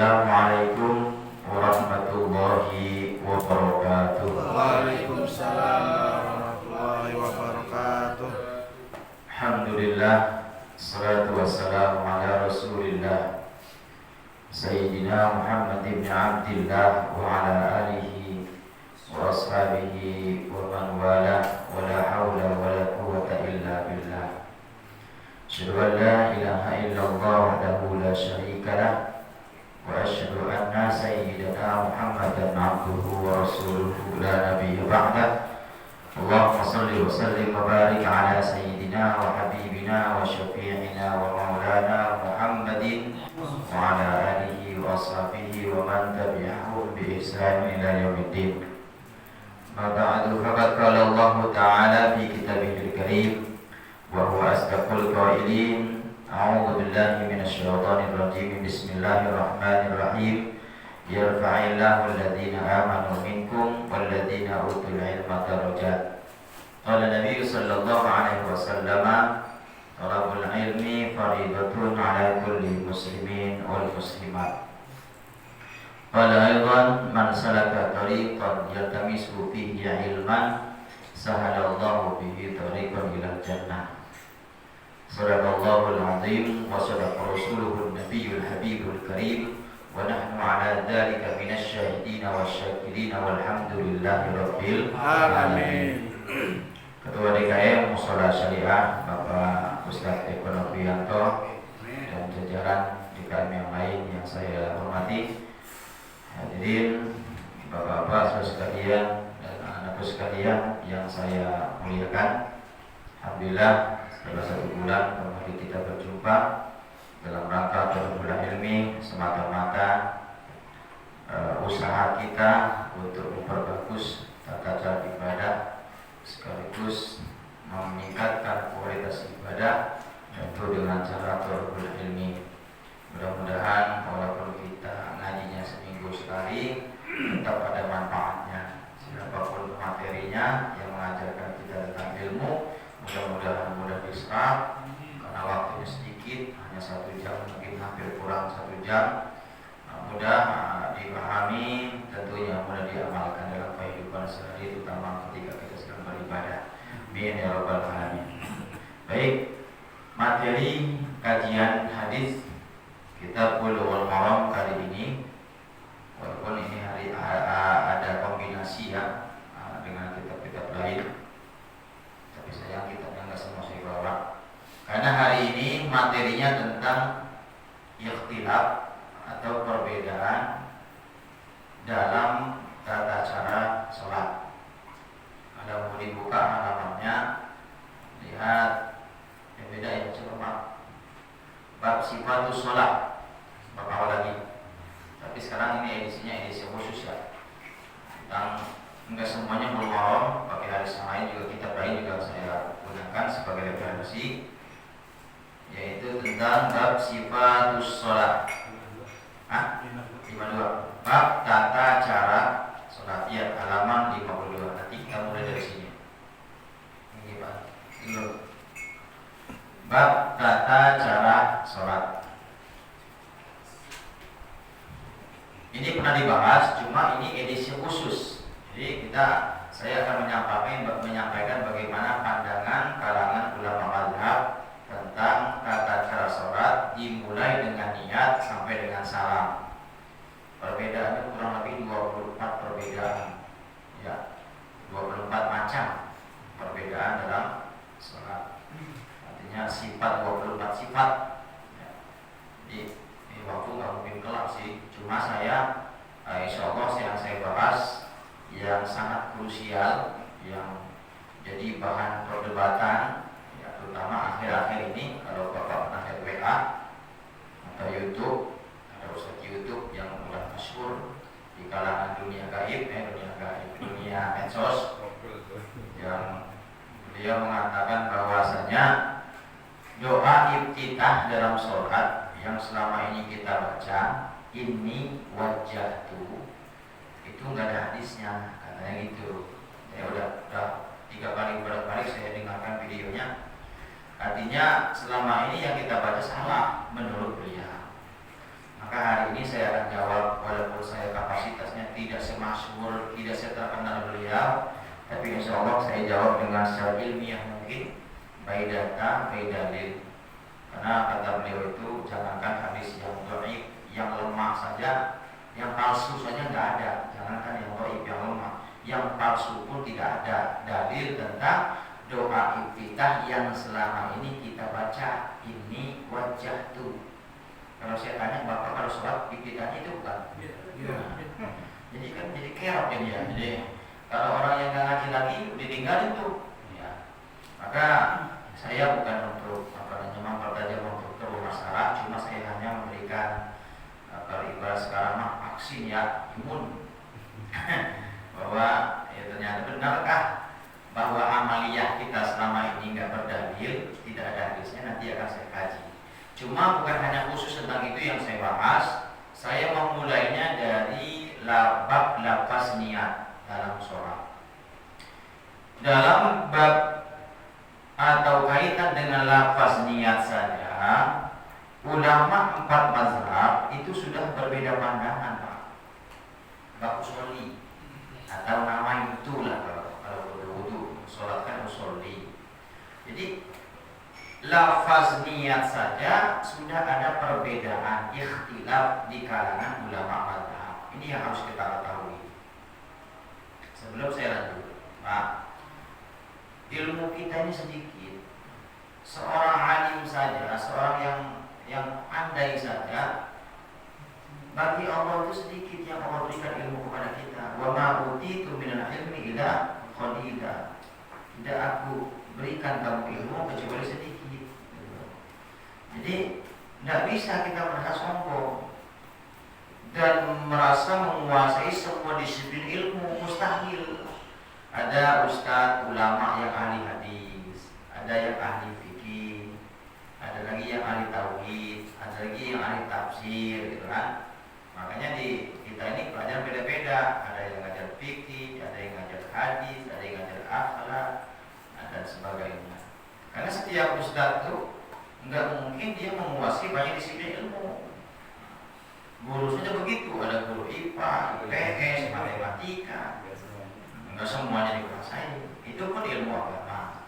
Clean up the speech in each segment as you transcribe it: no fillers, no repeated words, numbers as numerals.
Assalamualaikum warahmatullahi wabarakatuh. Waalaikumsalam warahmatullahi wabarakatuh. Alhamdulillah, salatu wassalamu ala rasulillah Sayyidina Muhammad ibn Abdillah wa ala alihi wa ashabihi wa man wala wa la hawla wa la quwwata illa billah. Asyhadu an la ilaha illallah wahdahu la syarika lah wa asyhadu anna sayyidina Muhammadan abduhu wa rasuluhu la nabiyya ba'dah. Allahumma salli wa sallim wa barik ala sayyidina wa habibina wa syafi'ina wa maulana Muhammadin wa ala alihi wa ashabihi wa man tabi'ahum bi ihsan ila yaumiddin. Ma ba'du, faqad qala Allah ta'ala fi kitabihil karim wa huwa asdaqul qailin. A'udzu billahi minasy syaithanir rajim. Bismillahirrahmanirrahim. Yarfa'illahu alladhina amanu minkum walladhina utul ilma darajat. Qala Nabi sallallahu alaihi wasallam, talabul ilmi fariidatun ala kulli muslimin wal muslimat. Qala aidan, man salaka tariqan yaltamisu fihi ilman sahalallahu bihi tariqan ilal jannah. Sadaqallahul azim wa sadaqa rasuluhun nabiyyul habibul karim wa nahnu ala dzalika minasy syahidin wasyakirin walhamdulillahi rabbil alamin. Ketua DKM Mushola Syariah Bapak Ustadz Eko Novianto dan jajaran DKM yang lain yang saya hormati, hadirin Bapak-bapak sekalian dan anak-anakku sekalian yang saya muliakan. Alhamdulillah, setelah 1 bulan kembali kita berjumpa dalam rangka talabul ilmi, semata-mata usaha kita untuk memperbagus tata cara ibadah sekaligus meningkatkan kualitas ibadah, tentu dengan cara talabul ilmi. Mudah-mudahan walaupun kita ngajinya seminggu sekali, tetap ada manfaatnya. Siapapun materinya yang mengajarkan kita tentang ilmu, mudah-mudahan mudah diserap karena waktunya sedikit, hanya 1 jam, mungkin hampir kurang 1 jam. Mudah dipahami, tentunya mudah diamalkan dalam kehidupan sehari, terutama ketika kita sedang beribadah. Amin ya rabbal alamin. Baik, materi kajian hadis kita Bulughul Maram kali ini, walaupun ini hari ada kombinasi ya dengan kitab-kitab lain, tapi sayang kitabnya nggak semua saya bawa karena hari ini materinya tentang ikhtilaf atau perbedaan dalam tata cara sholat. Ada mau dibuka halamannya, lihat yang beda ya, coba bab sifatus sholat, bab awal lagi. Tapi sekarang ini edisinya edisi khusus ya, tentang enggak semuanya belum pakai hadis yang lain, juga kitab lain juga saya gunakan sebagai referensi, yaitu tentang bab sifatus sholat. 52 bab tata cara sholat, ya, halaman 52. Nanti kita mulai dari sini. Ini Pak dulu, bab tata cara sholat. Ini pernah dibahas, cuma ini edisi khusus. Jadi saya akan menyampaikan bagaimana pandangan kalangan ulama mazhab tentang tata cara sholat, dimulai dengan niat sampai dengan salam. Perbedaannya kurang lebih 24 perbedaan, ya, 24 macam perbedaan dalam sholat. Artinya sifat, 24 sifat. Ya. Jadi ini waktu nggak mungkin kelar sih. Cuma saya insya Allah yang saya bahas yang sangat krusial, yang jadi bahan perdebatan, ya, terutama akhir-akhir ini. Kalau Bapak pernah lihat WA atau YouTube, ada ustadz YouTube yang udah masyhur di kalangan dunia gaib, dunia medsos, yang beliau mengatakan bahwasanya doa iftitah dalam sholat yang selama ini kita baca, ini wajah tuh, itu nggak ada hadisnya, katanya gitu. Ya udah 3 kali bolak-balik saya dengarkan videonya. Artinya selama ini yang kita baca salah menurut beliau. Maka hari ini saya akan jawab, walaupun saya kapasitasnya tidak semasyhur, tidak seterkenal beliau, tapi insya Allah saya jawab dengan secara ilmiah mungkin, baik data, baik dalil. Karena kata beliau itu jangankan hadis yang dhaif, yang lemah saja, yang palsu saja nggak ada. Jangankan yang dhaif, yang lemah, yang palsu pun tidak ada dalil tentang doa iftitah yang selama ini kita baca. Ini wajah tuh. Kalau saya tanya bapak kalau sholat iftitahnya itu bukan? Jadi kan jadi kerok ya. Jadi kalau orang yang nggak ngaji lagi ditinggalin tuh. Ya. Maka saya bukan untuk mempertajam untuk terus masalah, cuma saya hanya memberikan kalau ibarat sekarang mah vaksin ya, imun. Bahwa ya ternyata benarkah bahwa amaliyah kita selama ini nggak berdalil, tidak ada hadisnya, nanti akan saya kaji. Cuma bukan hanya khusus tentang itu yang saya bahas. Saya memulainya dari bab lafaz niat dalam sholat. Dalam bab atau kaitan dengan lafaz niat saja, ulama 4 mazhab itu sudah berbeda pandangan, Pak. Bab usholi atau nama itulah kalau wudu, sholat kan usholi. Jadi lafaz niat saja sudah ada perbedaan ikhtilaf di kalangan ulama mazhab. Ini yang harus kita ketahui. Sebelum saya lanjut, Pak, ilmu kita ini sedikit. Seorang alim saja, seorang yang pandai saja, bagi Allah itu sedikit yang Allah berikan ilmu kepada kita. Wa ma utitu minal ilmi illa qalila. Tidak aku berikan kamu ilmu kecuali sedikit. Jadi tidak bisa kita merasa sombong dan merasa menguasai semua disiplin ilmu, mustahil. Ada ustadz ulama yang ahli hadis, ada yang ahli fikih, ada lagi yang ahli tauhid, ada lagi yang ahli tafsir, gitu kan. Makanya di kita ini pelajaran beda-beda. Ada yang ngajar fikih, ada yang ngajar hadis, ada yang ngajar akhlak, dan sebagainya. Karena setiap ustadz itu nggak mungkin dia menguasai banyak disiplin ilmu. Guru saja begitu, ada guru IPA, IPS, matematika, nggak semuanya dikuasai. Itu pun ilmu agama.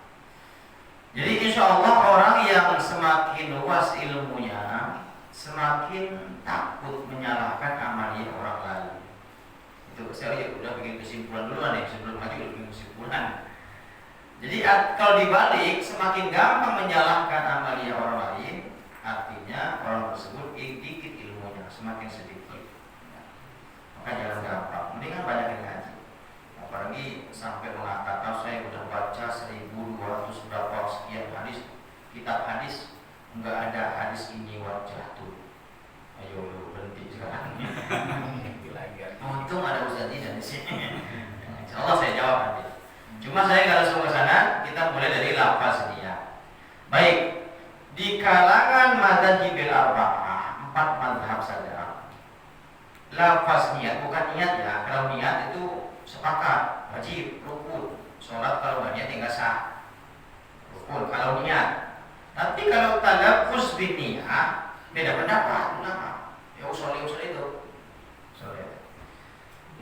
Jadi insya Allah orang yang semakin luas ilmunya, semakin takut menyalahkan amalia orang lain. Itu saya udah bikin kesimpulan dulu nih, sebelum lagi bikin kesimpulan. Jadi kalau dibalik, semakin gampang menyalahkan amalia orang lain, artinya orang tersebut dikit ilmunya, semakin sedikit. Maka jangan gampang, mendingan banyak yang ngaji. Apalagi sampai mengatakan saya udah baca 1200 berapa sekian hadis, kitab hadis, enggak ada hadis ini wajah tuh. Ayo lu berhenti sekarang. Untung ada Ustaz Idan di sini. Insyaallah saya jawab nanti. Cuma saya nggak langsung ke sana, kita mulai dari lafaz niat. Baik, di kalangan madzhabil arba'ah, 4 mazhab saja. Lafaz niat bukan niat ya. Kalau niat itu sepakat, wajib, rukun. Sholat kalau nggak niat tinggal sah. Rukun kalau niat. Tapi kalau talaffuz bin niat, beda pendapat ulama. Ya usul itu.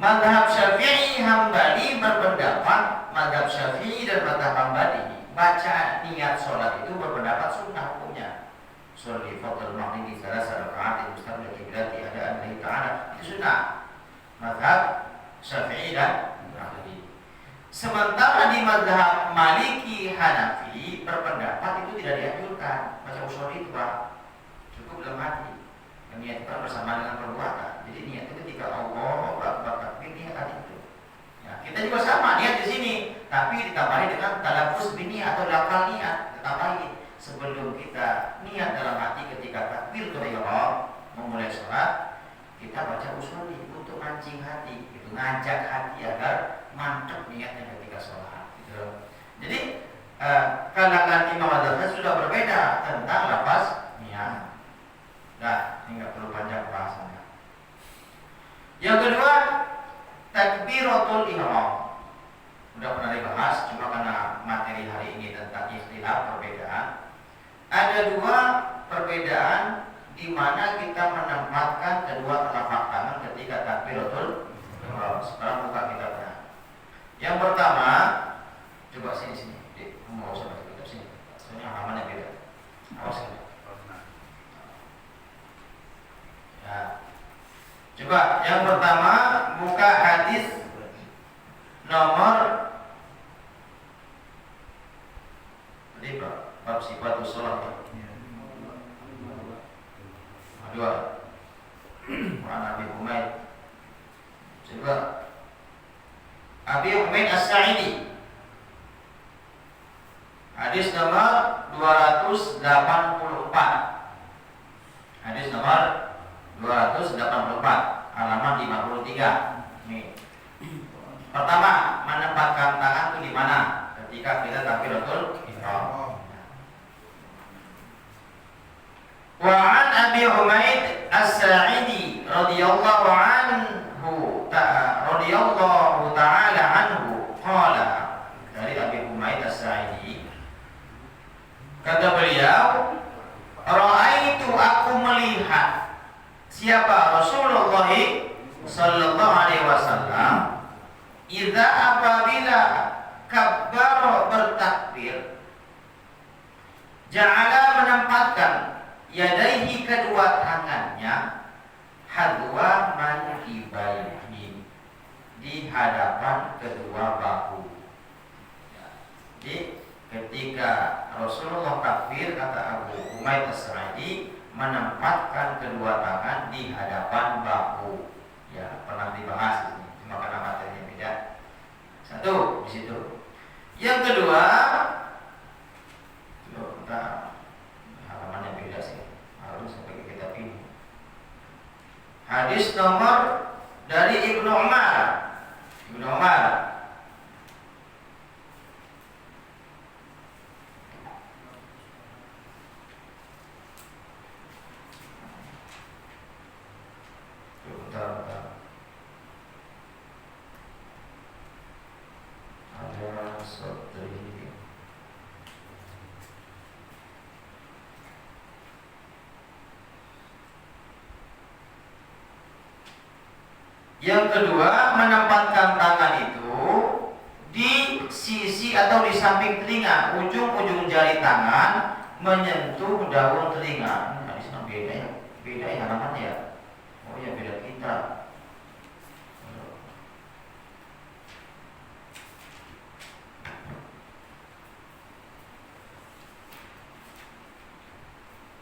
Mazhab Syafi'i Hambali berpendapat, mazhab Syafi'i dan mazhab Hambali baca niat sholat itu berpendapat sunnah hukumnya. Sholli fardhu maghrib salasah rakaat mustaqbil qiblati ada Allah Ta'ala, itu sunnah. Mazhab Syafi'i dan Hambali. Sementara di mazhab Maliki Hanafi berpendapat itu tidak dianjurkan baca usul itu, Pak. Cukup dalam hati. Niat itu bersama dengan perbuatan. Jadi niat itu ketika Allah takbir niat tadi itu. Ya, kita juga sama niat di sini, tapi ditambahi dengan talaffuz bini atau lafal niat. Ditambahi sebelum kita niat dalam hati ketika takbir ketika Allah memulai sholat, kita baca usholi untuk mancing hati, itu ngajak hati agar mantap niatnya ketika sholat. Gitu. Jadi kalangan imam mazhab sudah berbeda tentang lafaz niat. Nah, ini nggak perlu panjang bahasannya. Yang kedua, takbiratul ihram. Udah pernah dibahas, cuma karena materi hari ini tentang ikhtilaf perbedaan. Ada 2 perbedaan di mana kita menempatkan kedua telapak tangan ketika takbiratul ihram. Sekarang buka kitabnya. Yang pertama, coba sini. Mau usah baca kitab sini. Soalnya halamannya beda. Awas ya. Ya. Coba yang pertama buka hadis nomor tadi bab sifatus shalah. Dua. Nabi Humaid. Coba Abi Humaid As-Sa'idi. Hadis nomor 284. Hadis nomor 284, halaman 53. Nih. Pertama, menempatkan tangan itu di mana? Ketika kita takbiratul ihram. Wa an Abi Humaid As-Sa'idi radhiyallahu ta'ala anhu qala, dari Abi Humaid As-Sa'idi kata beliau, ra'aitu, aku melihat siapa Rasulullah sallallahu alaihi wasallam idza apabila kabbara bertakbir ja'ala menempatkan yadaihi kedua tangannya hadwa mankibaihi di hadapan kedua bahu. Jadi ketika Rasulullah takbir, kata Abu Humaid As-Sa'idi, menempatkan kedua tangan di hadapan bahu. Ya, pernah dibahas ini, cuma karena materinya beda. Satu di situ. Yang kedua, kita halamannya beda sih, harus pakai kitab ini. Hadis nomor dari Ibnu Umar. Ibnu Umar. Bentar. Ada sotri. Yang kedua, menempatkan tangan itu di sisi atau di samping telinga, ujung-ujung jari tangan menyentuh daun telinga. Hadis beda ya halamannya ya. Oh ya, beda kita.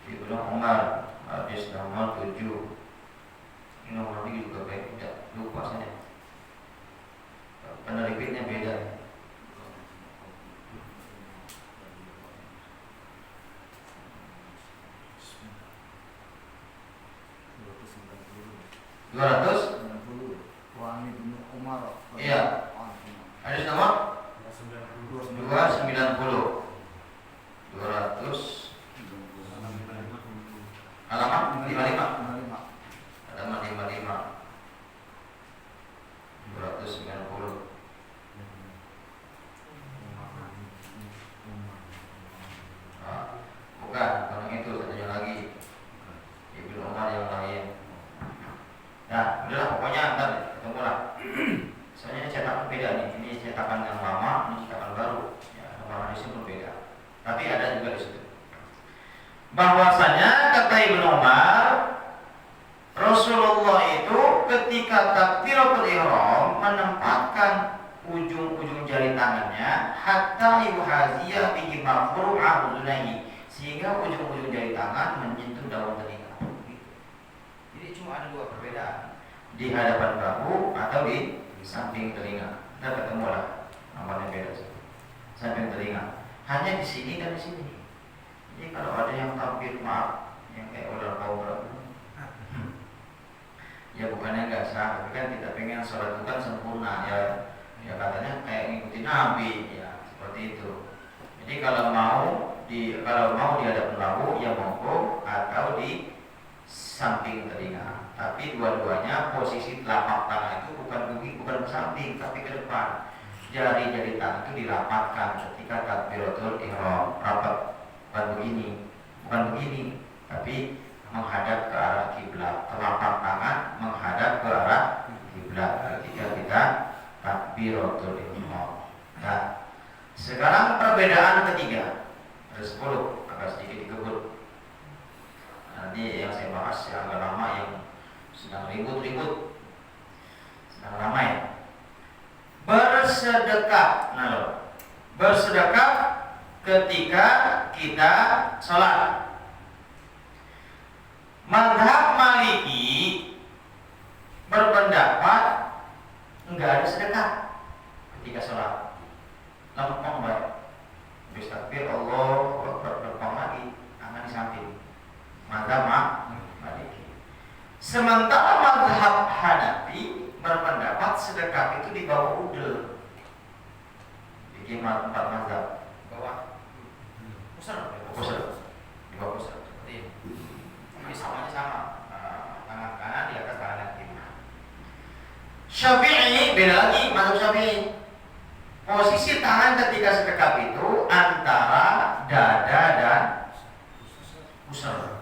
Ibnu Umar, hadis nomor 7. Ini nomor 3 juga baik, tidak lupa saja. Penerbitnya beda. Iya. Hadis nomor 290. 200 halaman 55. Halaman 55. 290. Bukan itu, satunya lagi Ibnu Umar yang lain. Nah, udahlah pokoknya ntar ketemu lah. Soalnya ini cetakan beda nih. Ini cetakan yang lama, ini cetakan baru. Ya, nomor hadisnya berbeda. Tapi ada juga di situ. Bahwasanya kata Ibnu Umar, Rasulullah itu ketika takbiratul ihram menempatkan ujung-ujung jari tangannya hatta yuhaziya bihi mafru'a udunaihi, sehingga ujung-ujung jari tangan menyentuh daun telinga. Jadi cuma ada dua perbedaan, di hadapan bahu atau di samping telinga. Kita ketemu lah, namanya beda sih. Samping telinga hanya di sini dan di sini. Jadi kalau ada yang tampil, maaf, yang kayak udah tahu ya bukannya nggak sah, tapi kan kita pengen sholat itu kan sempurna ya. Ya katanya kayak ngikutin Nabi ya, seperti itu. Jadi kalau mau di hadapan bahu ya monggo, atau di samping telinga. Tapi dua-duanya posisi telapak tangan itu bukan ke samping tapi ke depan. Jari-jari tangan itu dirapatkan ketika takbiratul ihram, rapat, bukan begini, tapi menghadap ke arah kiblat, telapak tangan menghadap ke arah kiblat ketika kita takbiratul ihram. Nah, sekarang perbedaan ketiga. Ada 10, agak sedikit dikebut. Nanti yang saya bahas yang agak lama, yang sedang ribut-ribut, sedang ramai. Bersedekah. Nah, loh. Bersedekah ketika kita sholat. Mazhab Maliki berpendapat enggak ada sedekah ketika sholat. Lempeng baik. Habis takbir Allahu Akbar, lempeng lagi, tangan di samping. Mazhab Maliki. Sementara mazhab Hanafi berpendapat sedekah itu di bawah udel. Bikin 4 mazhab. Bawah pusar, di bawah pusar. Seperti ini. Ini samanya sama, tangan kanan di atas tangan kiri. Syafi'i beda lagi, mazhab Syafi'i. Posisi tangan ketika sedekap itu antara dada dan pusar.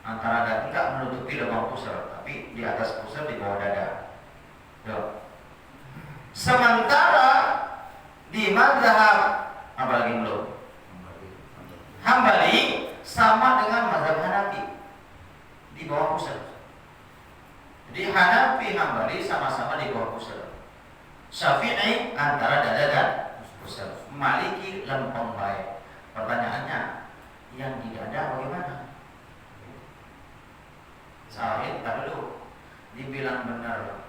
Antara dada, tidak menutupi lubang pusar, tapi di atas pusar, di bawah dada. Yo. Sementara di mazhab apa lagi belum? Hambali sama dengan mazhab Hanafi, di bawah pusar. Jadi Hanafi, Hambali sama-sama di bawah pusar. Syafi'i antara dada dan pusar. Maliki lempeng baik. Pertanyaannya, yang di dada bagaimana? Sahih, tak dulu. Dibilang benar,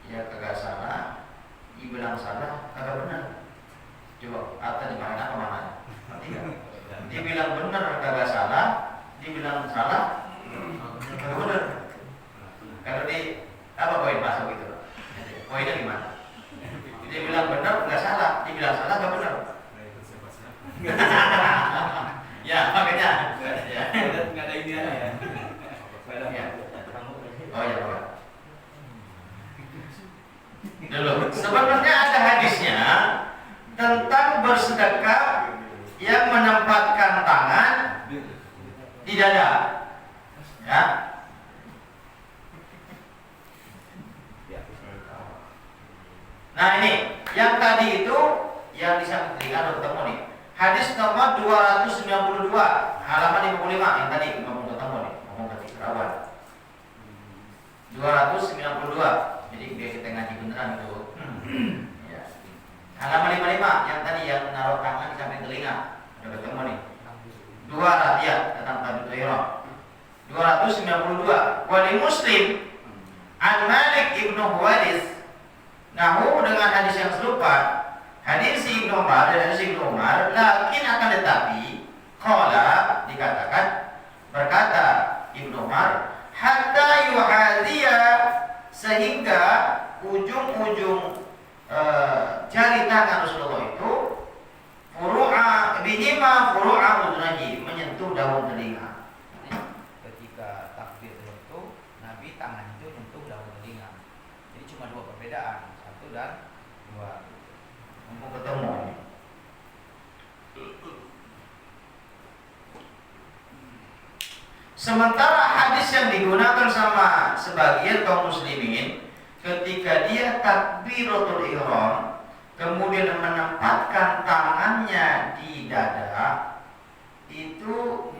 ya kagak salah. Dibilang salah, kagak benar. Coba, atau di mana kemana? Nanti kan? Dibilang benar, kagak salah. Dibilang salah, kagak benar. Kalau di apa poin masuk itu? Poinnya gimana? Dibilang benar, nggak salah. Dibilang salah, nggak benar. Ya, makanya. Ya. Nggak ada ini ya. Oh ya, Pak. Dulu, sebenarnya ada hadisnya tentang bersedekah yang menempatkan tangan di dada. Ya. Nah ini, yang tadi itu yang bisa dilihat ketemu nih. Hadis nomor 292, halaman 55 yang tadi ngomong ketemu nih, ngomong ketik rawan. 292. Jadi biar kita ngaji beneran itu. Ya. Halaman 55 yang tadi yang naruh tangan di samping telinga. Udah ketemu nih. 2 ya tentang takbiratul ihram. 292. Wali Muslim an Malik ibnu Huwaris. Nahu dengan hadis yang serupa, hadis Ibnu Umar dan hadis Ibnu Umar, lakin akan tetapi qala dikatakan, berkata Ibnu Umar, hatta yuhadiya, sehingga ujung-ujung jari tangan Rasulullah itu furu'a bihima furu'a udhunayhi, menyentuh daun telinga. Ketika takbir itu Nabi tangan itu menyentuh daun telinga. Jadi cuma 2 perbedaan, 1 dan 2. Mumpung ketemu. Sementara hadis yang digunakan sama sebagian kaum muslimin ketika dia takbiratul ihram kemudian menempatkan tangannya di dada itu,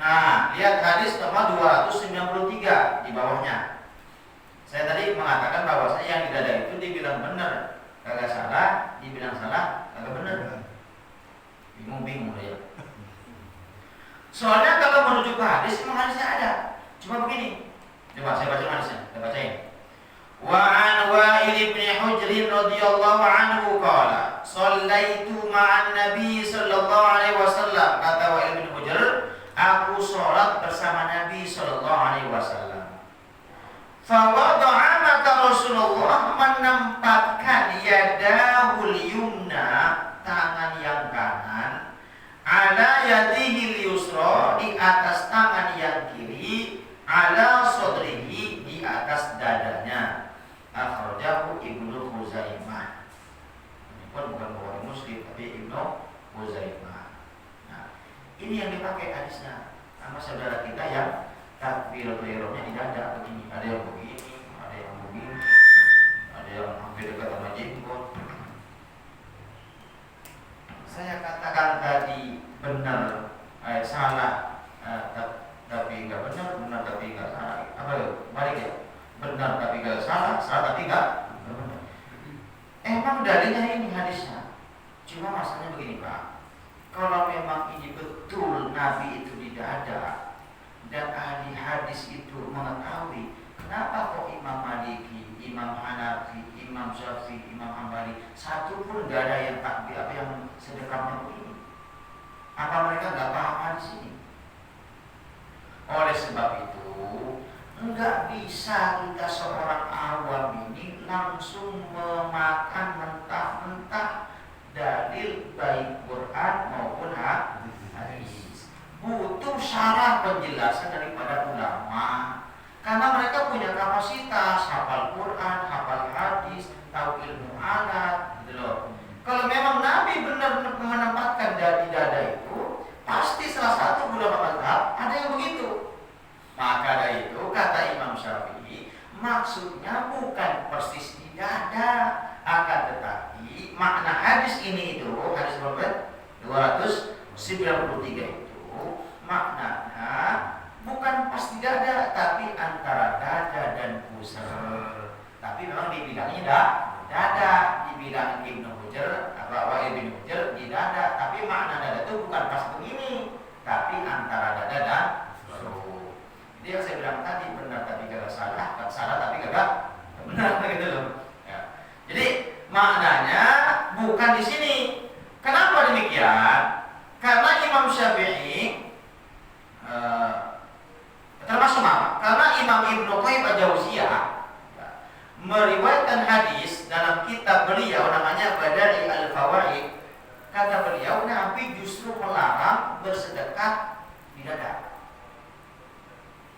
nah lihat hadis nomor 293 di bawahnya. Saya tadi mengatakan bahwasanya yang di dada itu dibilang benar, kagak salah, dibilang salah, kagak benar. Bingung ya. Soalnya kalau merujuk ke hadis, memang hadisnya ada. Cuma begini. Coba saya baca hadisnya, saya bacain. Wa an Wa'il bin Hujr radhiyallahu anhu qala, shallaitu ma'an Nabi sallallahu alaihi wasallam. Kata Wa'il bin Hujr, aku sholat bersama Nabi sallallahu alaihi wasallam. Fa wada'a, maka Rasulullah menempatkan yadahul yumna, tangan yang kanan, ala yadihi yusra, di atas tangan yang kiri, ala sodrihi, di atas dadanya. Akhrajahu Ibnu Khuzaimah. Ini pun bukan Bukhari Muslim, tapi Ibnu Khuzaimah. Nah, ini yang dipakai hadisnya sama saudara kita yang takbiratul ihramnya di dada begini, ada yang begini, ada yang begini, ada yang hampir dekat sama jenggot. Saya katakan tadi benar, salah, tapi nggak benar, benar tapi nggak salah. Apa ya? Balik ya? Benar tapi nggak salah, salah tapi nggak benar. Emang dalilnya ini hadisnya. Cuma masalahnya begini Pak, kalau memang ini betul Nabi itu di dada dan ahli hadis itu mengetahui, kenapa kok Imam Maliki, Imam Hanafi, Imam Syafi'i, Imam Hambali satu pun nggak ada yang takbir apa yang sedekapnya begini? Apa mereka nggak paham hadis ini? Oleh sebab itu nggak bisa kita seorang awam ini langsung memakan mentah-mentah dalil baik Quran maupun hadis. Butuh syarah penjelasan daripada ulama, karena mereka punya kapasitas hafal Quran, hafal hadis, tahu ilmu alat, gitu loh. Kalau memang Nabi benar-benar menempatkan di dada itu, pasti salah satu ulama mazhab ada yang begitu. Maka dari itu kata Imam Syafi'i, maksudnya bukan persis di dada, akan tetapi makna hadis ini itu, hadis nomor 293 itu maknanya bukan pas di dada, tapi antara dada dan pusar. Tapi memang dibilangnya dada, dibilang Ibnu Hajar, Ibnu Hajar di dada, tapi makna dada itu bukan pas begini, tapi antara dada dan perut. Jadi yang saya bilang tadi benar tapi kagak salah, salah tapi kagak benar gitu loh. Ya. Jadi maknanya bukan di sini. Kenapa demikian? Karena Imam Syafi'i termasuk apa? Karena Imam Ibnu Qayyim al-Jauziyah meriwayatkan hadis dalam kitab beliau namanya Badari al-Fawaid. Kata beliau, Nabi justru melarang bersedekah di dada.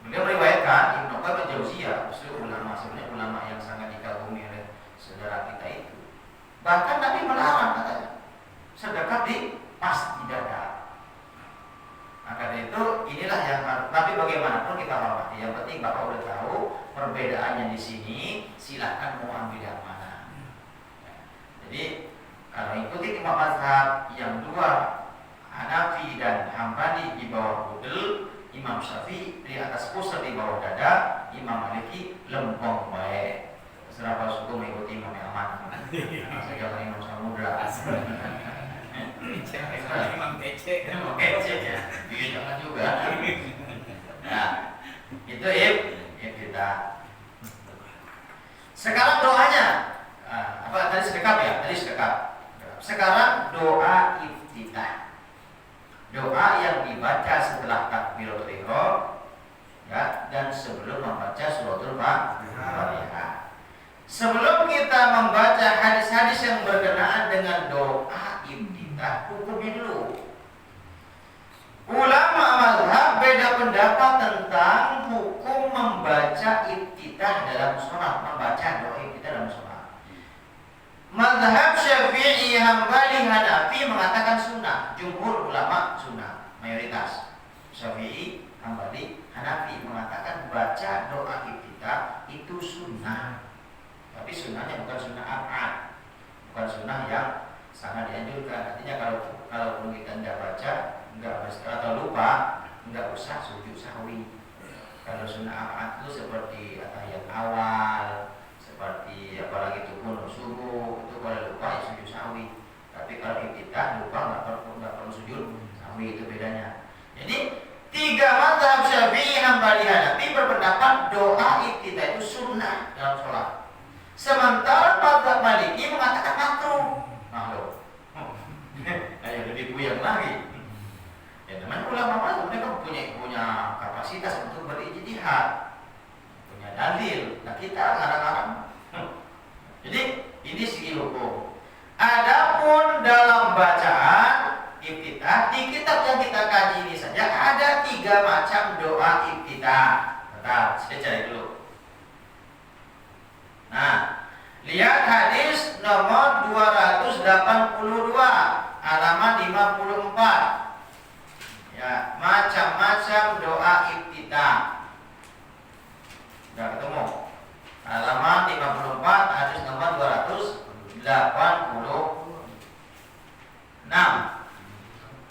Beliau meriwayatkan Ibnu Qayyim al-Jauziyah, ulama sebenarnya ulama yang sangat dikagumi oleh saudara kita itu. Bahkan Nabi melarang katanya sedekah di pas di dada. Maka itu inilah yang harus. Tapi bagaimanapun kita hormati. Yang penting Bapak udah tahu perbedaannya di sini. Silakan mau ambil yang mana. Jadi kalau ikuti imam mazhab yang dua, Hanafi dan Hambali di bawah udel, Imam Syafi'i di atas pusat di bawah dada, Imam Maliki lempong baik. Serapa suku mengikuti Imam yang aman. Saya Imam Samudra. Imam kece ya. Iya jangan juga. Nah, itu kita. Sekarang doanya. Apa tadi sedekap ya? Tadi sedekap. Sekarang doa iftitah. Doa yang dibaca setelah takbiratul ihram ya, dan sebelum membaca suratul Fatihah. Sebelum kita membaca hadis-hadis yang berkenaan dengan doa iftitah, hukumnya dulu. Ulama mazhab beda pendapat tentang hukum membaca iftitah dalam sholat, membaca doa iftitah dalam sholat. Mazhab Syafi'i, Hambali, Hanafi mengatakan sunnah. Jumhur ulama sunnah, mayoritas. Syafi'i, Hambali, Hanafi mengatakan baca doa iftitah itu sunnah. Tapi sunnahnya bukan sunnah ab'ad, bukan sunnah yang sangat dianjurkan. Artinya kalau kita tidak baca, enggak atau lupa, enggak usah sujud sahwi. Kalau sunnah ab'ad itu seperti tahiyat awal, seperti apalagi itu kunut subuh, itu kalau lupa ya sujud sahwi. Tapi kalau iftitah lupa enggak perlu sujud sahwi, itu bedanya. Jadi tiga mazhab Syafi'i, Hambali, Hanafi berpendapat doa iftitah itu sunnah dalam sholat. Sementara mazhab Maliki mengatakan makruh. Makruh. Ayo lebih buyang lagi. Ya namanya ulama mazhab mereka punya kapasitas untuk berijtihad, punya dalil. Nah kita kadang-kadang. Jadi ini segi hukum. Adapun dalam bacaan iftitah di kitab yang kita kaji ini saja ada 3 macam doa iftitah. Bentar, saya cari dulu. Nah, lihat hadis nomor 282 halaman 54. Ya, macam-macam doa iftitah. halaman 54 hadis nomor 286.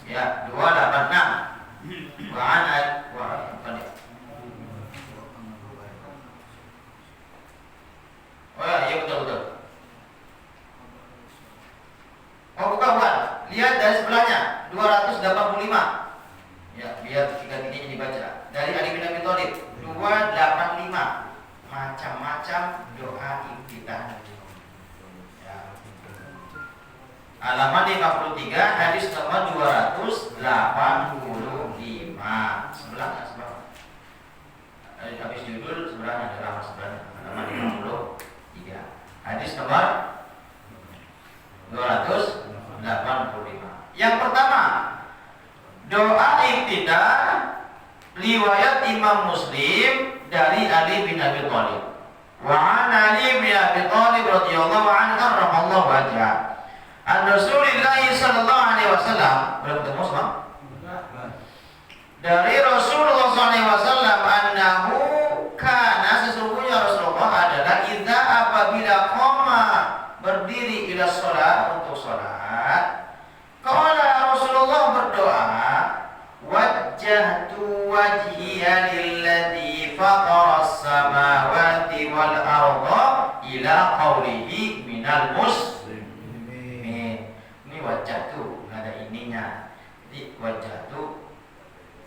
Ya, 286. Oh ya, iya betul. Oh bukan. Lihat dari sebelahnya 285. Ya, biar tiga-tiganya dibaca. Dari Ali bin Abi Thalib 285. Macam-macam doa iftitah. Ya. Halaman 53 hadis nomor 285. Sebelah. Habis judul sebelahnya ada halaman sebelahnya. Halaman 53. Hadis nomor 285. Yang pertama, doa iftitah riwayat Imam Muslim dari Ali bin Abi Thalib. Wa an Ali bin Abi Thalib radhiyallahu anhu karramallahu wajhah. An Rasulillah sallallahu alaihi wasallam, belum ketemu semua? Dari Rasulullah sallallahu alaihi wasallam annahu kana sesungguhnya Rasulullah adalah idza apabila qoma berdiri ila shalah untuk salat. Qala Rasulullah berdoa, wajjahtu wajhiya lilladzi fatara as-samawati wal arda ila qawlihi minal muslimin. Ini wajjahtu, ada ininya. Jadi wajjahtu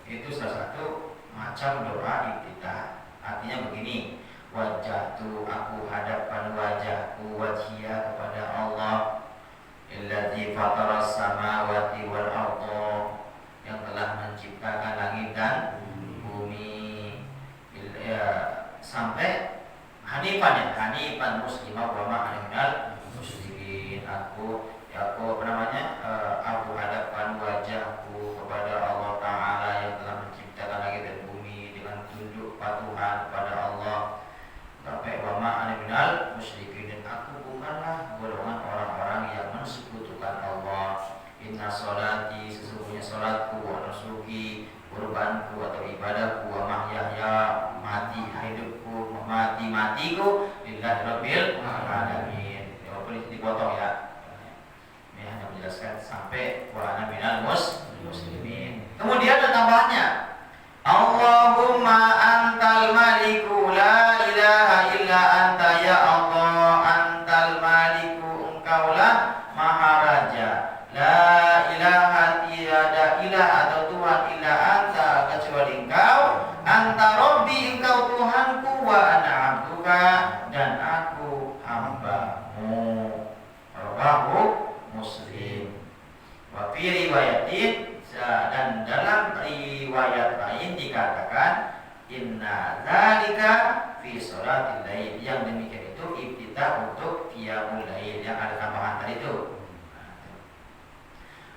itu salah satu macam doa iftitah. Artinya begini, wajjahtu, aku hadapkan wajahku, wajhiya kepada Allah, alladzi fataras samawati wal arda, yang telah menciptakan langit dan bumi, sampai hanifan muslimah wa ma minal musyrikin. Aku aku hadapkan wajahku kepada Allah Ta'ala yang telah menciptakan langit dan bumi dengan tunduk patuhan kepada Allah, sampai wa ma minal musyrikin, dan aku bukanlah golongan orang-orang yang mensekutukan Allah. Inna sholati, sesungguhnya sholatku, wa nusuki, kurbanku atau ibadahku, wa mahyaya, mati hidupku, matiku, lillahi rabbil alamin. Walaupun dipotong ya. Ini hanya menjelaskan sampai wa ana minal muslimin. Kemudian ada tambahannya. Allahumma antal maliku la ilaha illa anta, ya Allah, antal maliku, engkaulah maharaja, la ilaha, tiada ilah atau Tuhan illa anta, kecuali engkau, anta rabbi, engkau Tuhanku, wa ana abduka, dan aku hambamu. Rawahu Muslim. Wa fi riwayatin, dan dalam riwayat lain dikatakan inna dzalika fi sholatil lail, yang demikian itu iftitah untuk qiyamul lail, yang ada tambahan tadi itu.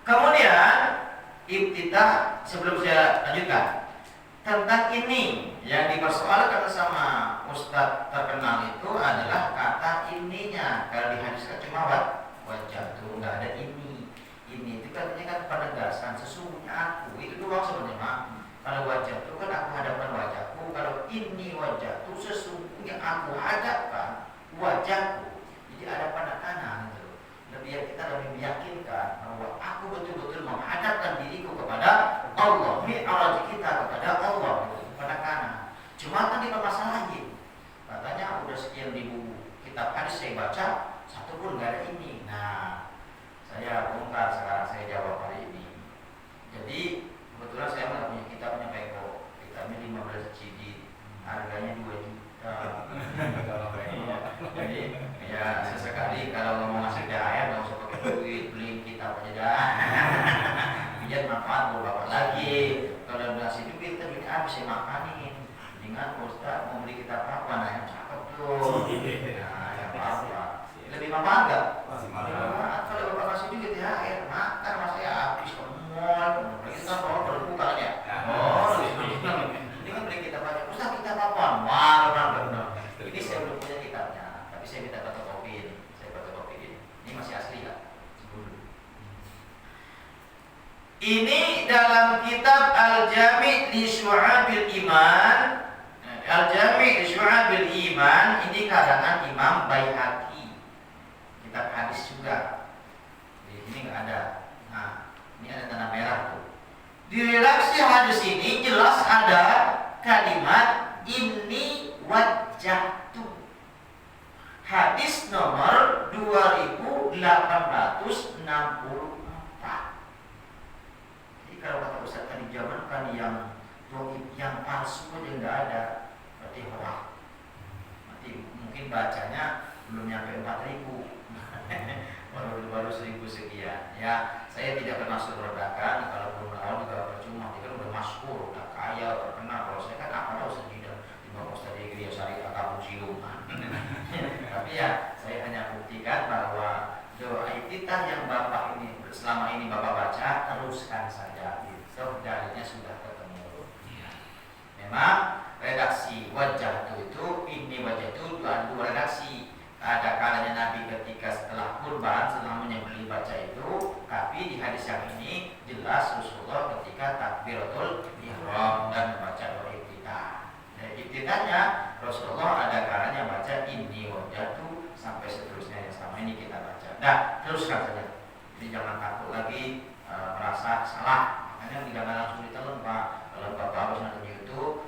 Kemudian iftitah, sebelum saya lanjutkan tentang ini yang dipersoalkan sama ustadz terkenal itu adalah kata ininya. Kalau dihadiskan cuma wajah tuh, nggak ada ini itu katanya kan penegasan sesungguhnya aku itu doang sebenarnya, Mak. Kalau wajah itu kan aku hadapkan wajahku, kalau ini wajah itu sesungguhnya aku hadapkan wajahku. Jadi ada penekanan gitu. Biar kita lebih meyakinkan bahwa aku betul-betul menghadapkan diriku kepada Allah, mi'raj kita kepada Allah gitu. Penekanan. Cuma kan dipermasalahin. Katanya udah sekian ribu kitab hadis saya baca, satu pun nggak ada ini. Nah, saya bongkar sekarang, saya jawab hari ini. Jadi kebetulan saya nggak punya kitabnya Peko. Kitabnya 15 CD, harganya 2 juta. Jadi ya sesekali kalau mau ngasih THR nggak usah pakai duit, beli kitab aja dah. Biar manfaat buat bapak lagi. Kalau ngasih duit kita beli habis saya makanin. Dengan Ustaz mau beli kitab apa? Nah yang cakep tuh. Nah yang apa? Lebih manfaat nggak? Kalau bapak kasih duit THR, makan mas saya habis ke mall. Kita bawa berbuka ya. Oh, ini kan beli kitab aja. Ustaz kitab apa? Wah, benar. Ini saya belum punya kitabnya, tapi saya minta fotokopiin. Ini masih asli kan? Ini dalam kitab Al-Jami' li Syu'abil Iman. Nah, Al-Jami' Syu'abil Iman ini karangan Imam Baihaqi. Kitab hadis juga. Di sini nggak ada. Nah, ini ada tanda merah tuh. Di redaksi hadis ini jelas ada kalimat ini wajjahtu. Hadis nomor 2864. Jadi kalau kata Ustaz tadi zaman kan yang palsu aja nggak ada, berarti hoax. Nanti mungkin bacanya belum nyampe 4.000. baru 1.000 sekian. Ya, saya tidak bermaksud merendahkan. Kalau belum lawan juga percuma. Dia kan udah masyhur, udah kaya, terkenal. Kalau saya kan apa tahu sendiri di bawah Ustaz Egri Syariah kamu siluman. Tapi ya, saya hanya buktikan bahwa doa iftitah yang Bapak ini selama ini Bapak baca teruskan saja. Itu dalilnya sudah ketemu. Memang redaksi wajah itu ini wajah itu dua redaksi. Ada kalanya Nabi ketika setelah kurban, setelah menyembelih baca itu, tapi di hadis yang ini jelas Rasulullah ketika takbiratul ihram dan membaca doa iftitah. Dan iftitahnya Rasulullah ada kalanya baca ini wajatu sampai seterusnya yang selama ini kita baca. Nah, teruskan saja. Jadi jangan takut lagi merasa salah. Makanya jangan langsung ditelan, Pak. Kalau Bapak harus nonton YouTube,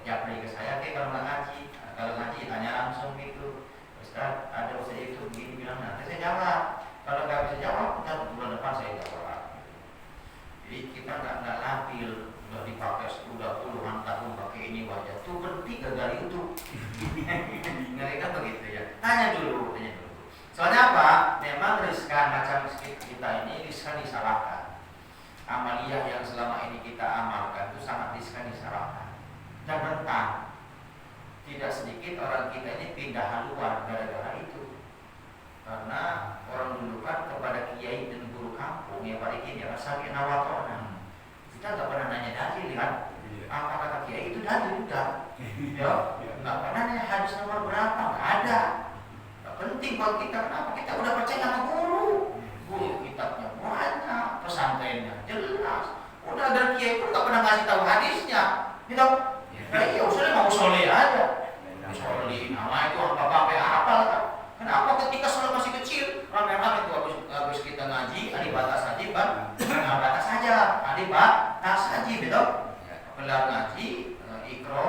japri ke saya, kalau nggak ngaji, kalau ngaji tanya langsung gitu. Ustaz, ada Ustaz itu begini bilang, nanti saya jawab. Kalau nggak bisa jawab, ntar bulan depan saya jawab. Jadi kita nggak labil, udah dipakai udah puluhan tahun pakai ini wajah tuh berhenti gagal itu. Ngeri kan begitu ya. Tanya dulu. Soalnya apa? Memang riskan macam kita ini riskan disalahkan. Amaliyah yang selama ini kita amalkan itu sangat riskan disalahkan dan rentan. Tidak sedikit orang kita ini pindah haluan gara-gara itu. Karena orang dulu kan kepada kiai dan guru kampung ya Pak Ikin ya sakit nawatona. Kita nggak pernah nanya dalil kan? Apa kata kiai itu dalil udah. Ya, nggak pernah nanya hadis nomor berapa, nggak ada. Nggak penting buat kita, kenapa? Kita udah percaya sama guru. Guru kitabnya banyak, pesantrennya jelas. Udah ada kiai pun nggak pernah ngasih tahu hadisnya, gitu. Ya usulnya mau soleh aja. Soleh, nama itu apa kan? Kenapa ketika soleh masih kecil, rame-rame itu habis kita ngaji, ada batas haji, Pak. Nah, batas saja, ada batas haji, gitu. Gelar ngaji, ikro,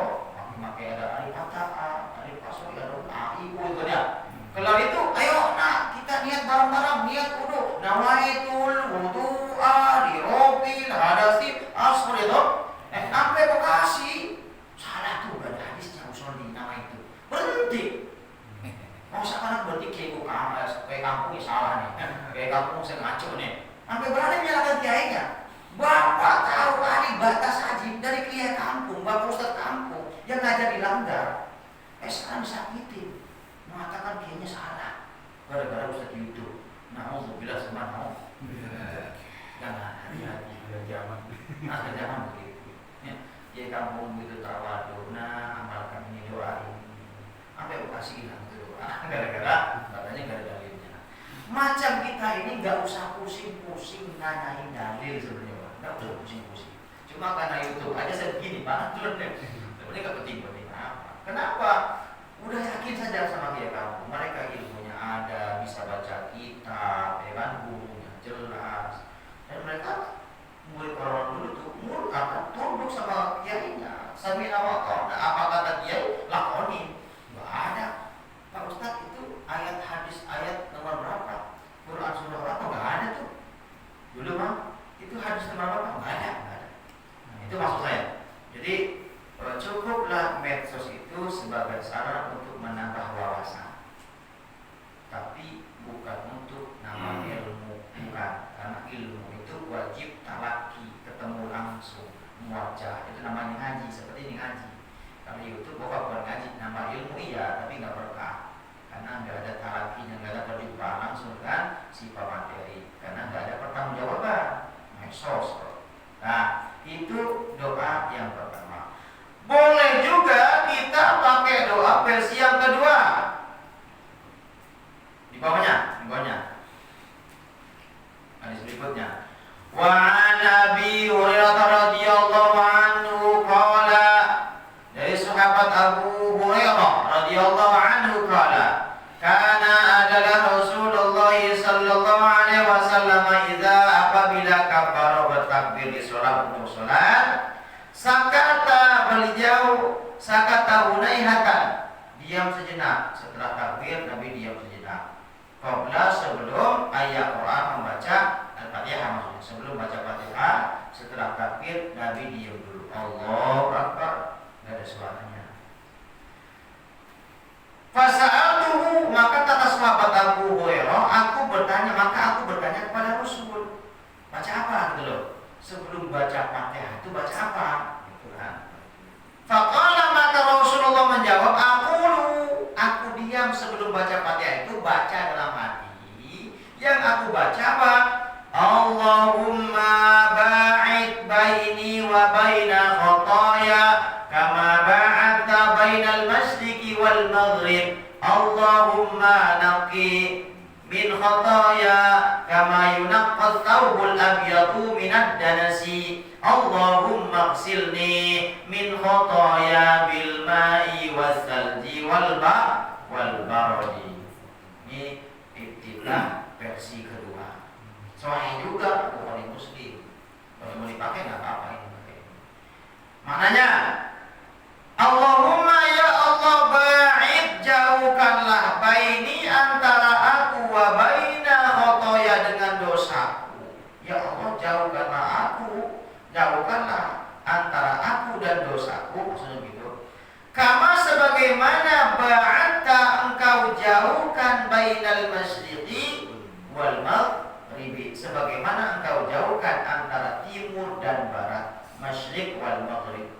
pakai ada alif fathah, alif fasol, ada ibu itu ya. Gelar itu, ayo, nah kita niat bareng-bareng, niat wudu, nawaitul wudu'a lirobil hadasi asr itu. Sampai Bekasi. Salah tuh, gak ada hadisnya usul di nama itu. Berhenti. Mau sekarang berhenti kayak kampung ini salah nih. Kayak kampung saya ngaco nih. Sampai berani menyalahkan kiainya. Bapak tahu kali batas haji dari kiai kampung, Bapak Ustaz kampung yang ngajar dilanggar. Sekarang disakitin. Mengatakan kiainya salah. Gara-gara Ustaz YouTube. Na'udzubillah subhanahu. Jangan hati-hati. Ada zaman begitu. Kiai kampung gitu tawadu, nah amalkan ini doa ini. Sampai Bekasi hilang itu doa. Gara-gara katanya gak ada dalilnya. Macam kita ini gak usah pusing-pusing nanyain dalil sebenarnya. Gak usah pusing-pusing. Cuma karena YouTube aja saya begini banget dulu. Sebenarnya gak penting-penting apa. Kenapa? Udah yakin saja sama kiai kampung. Mereka ilmunya ada, bisa baca kitab, ya kan, gurunya jelas. Dan mereka murid orang dulu tuh murid akan tunduk sama kiainya. Sami nawakon, apa kata kiai lakonin. Nggak ada. Pak Ustadz itu ayat hadis ayat nomor berapa? Quran surah berapa? Nggak ada tuh. Dulu mah itu hadis nomor berapa? Nggak ada. Nah, itu maksud saya. Jadi cukuplah medsos itu sebagai sarana untuk menambah wawasan. Tapi bukan untuk nama ilmu, bukan. Karena ilmu itu wajib talaki, ketemu langsung, muwajah. Itu namanya ngaji, seperti ini ngaji. Kalau YouTube bapak bukan ngaji, nama ilmu iya, tapi nggak berkah. Karena nggak ada talakinya, nggak ada berjumpa langsung kan sifat materi. Karena nggak ada pertanggungjawaban, medsos. Nah, itu doa yang pertama. Boleh juga kita pakai doa versi yang kedua. Di bawahnya. Hadis berikutnya. Wa an Abi Hurairah radhiyallahu anhu qala, dari sahabat Abu Sakata beliau sakata hunaihatan, diam sejenak. Setelah takbir Nabi diam sejenak. Qabla sebelum ayat Quran membaca Al-Fatihah, maksudnya sebelum baca Fatihah, setelah takbir Nabi diam dulu. Allahu Akbar, enggak ada suaranya. Fasa'altuhu, maka kata sahabat Abu Hurairah, aku bertanya kepada Rasul, baca apa gitu loh? Sebelum baca Fatihah itu baca apa? Gitu kan. Faqala, maka Rasulullah menjawab, aku diam sebelum baca Fatihah itu baca dalam hati. Yang aku baca apa? Allahumma ba'id baini wa baina khotaya kama ba'adta bainal masyriqi wal maghrib. Allahumma naqi min khotaya kama yunaqqat thawbul abyadu minad danasi. Allahumma ighsilni min khotaya bil ma'i was salji wal baradi. Ini ibtidah versi kedua. Sahih juga Bukhari Muslim. Kalau mau dipakai nggak apa-apa ini pakai. Maknanya, Allahumma ya Allah ba'id, jauhkanlah baini antara aku wa baina khotoya, dengan dosaku. Ya Allah jauhkanlah aku, jauhkanlah antara aku dan dosaku, maksudnya gitu. Kama sebagaimana ba'atta engkau jauhkan bainal masyriqi wal maghribi, sebagaimana engkau jauhkan antara timur dan barat, masyriq wal maghrib.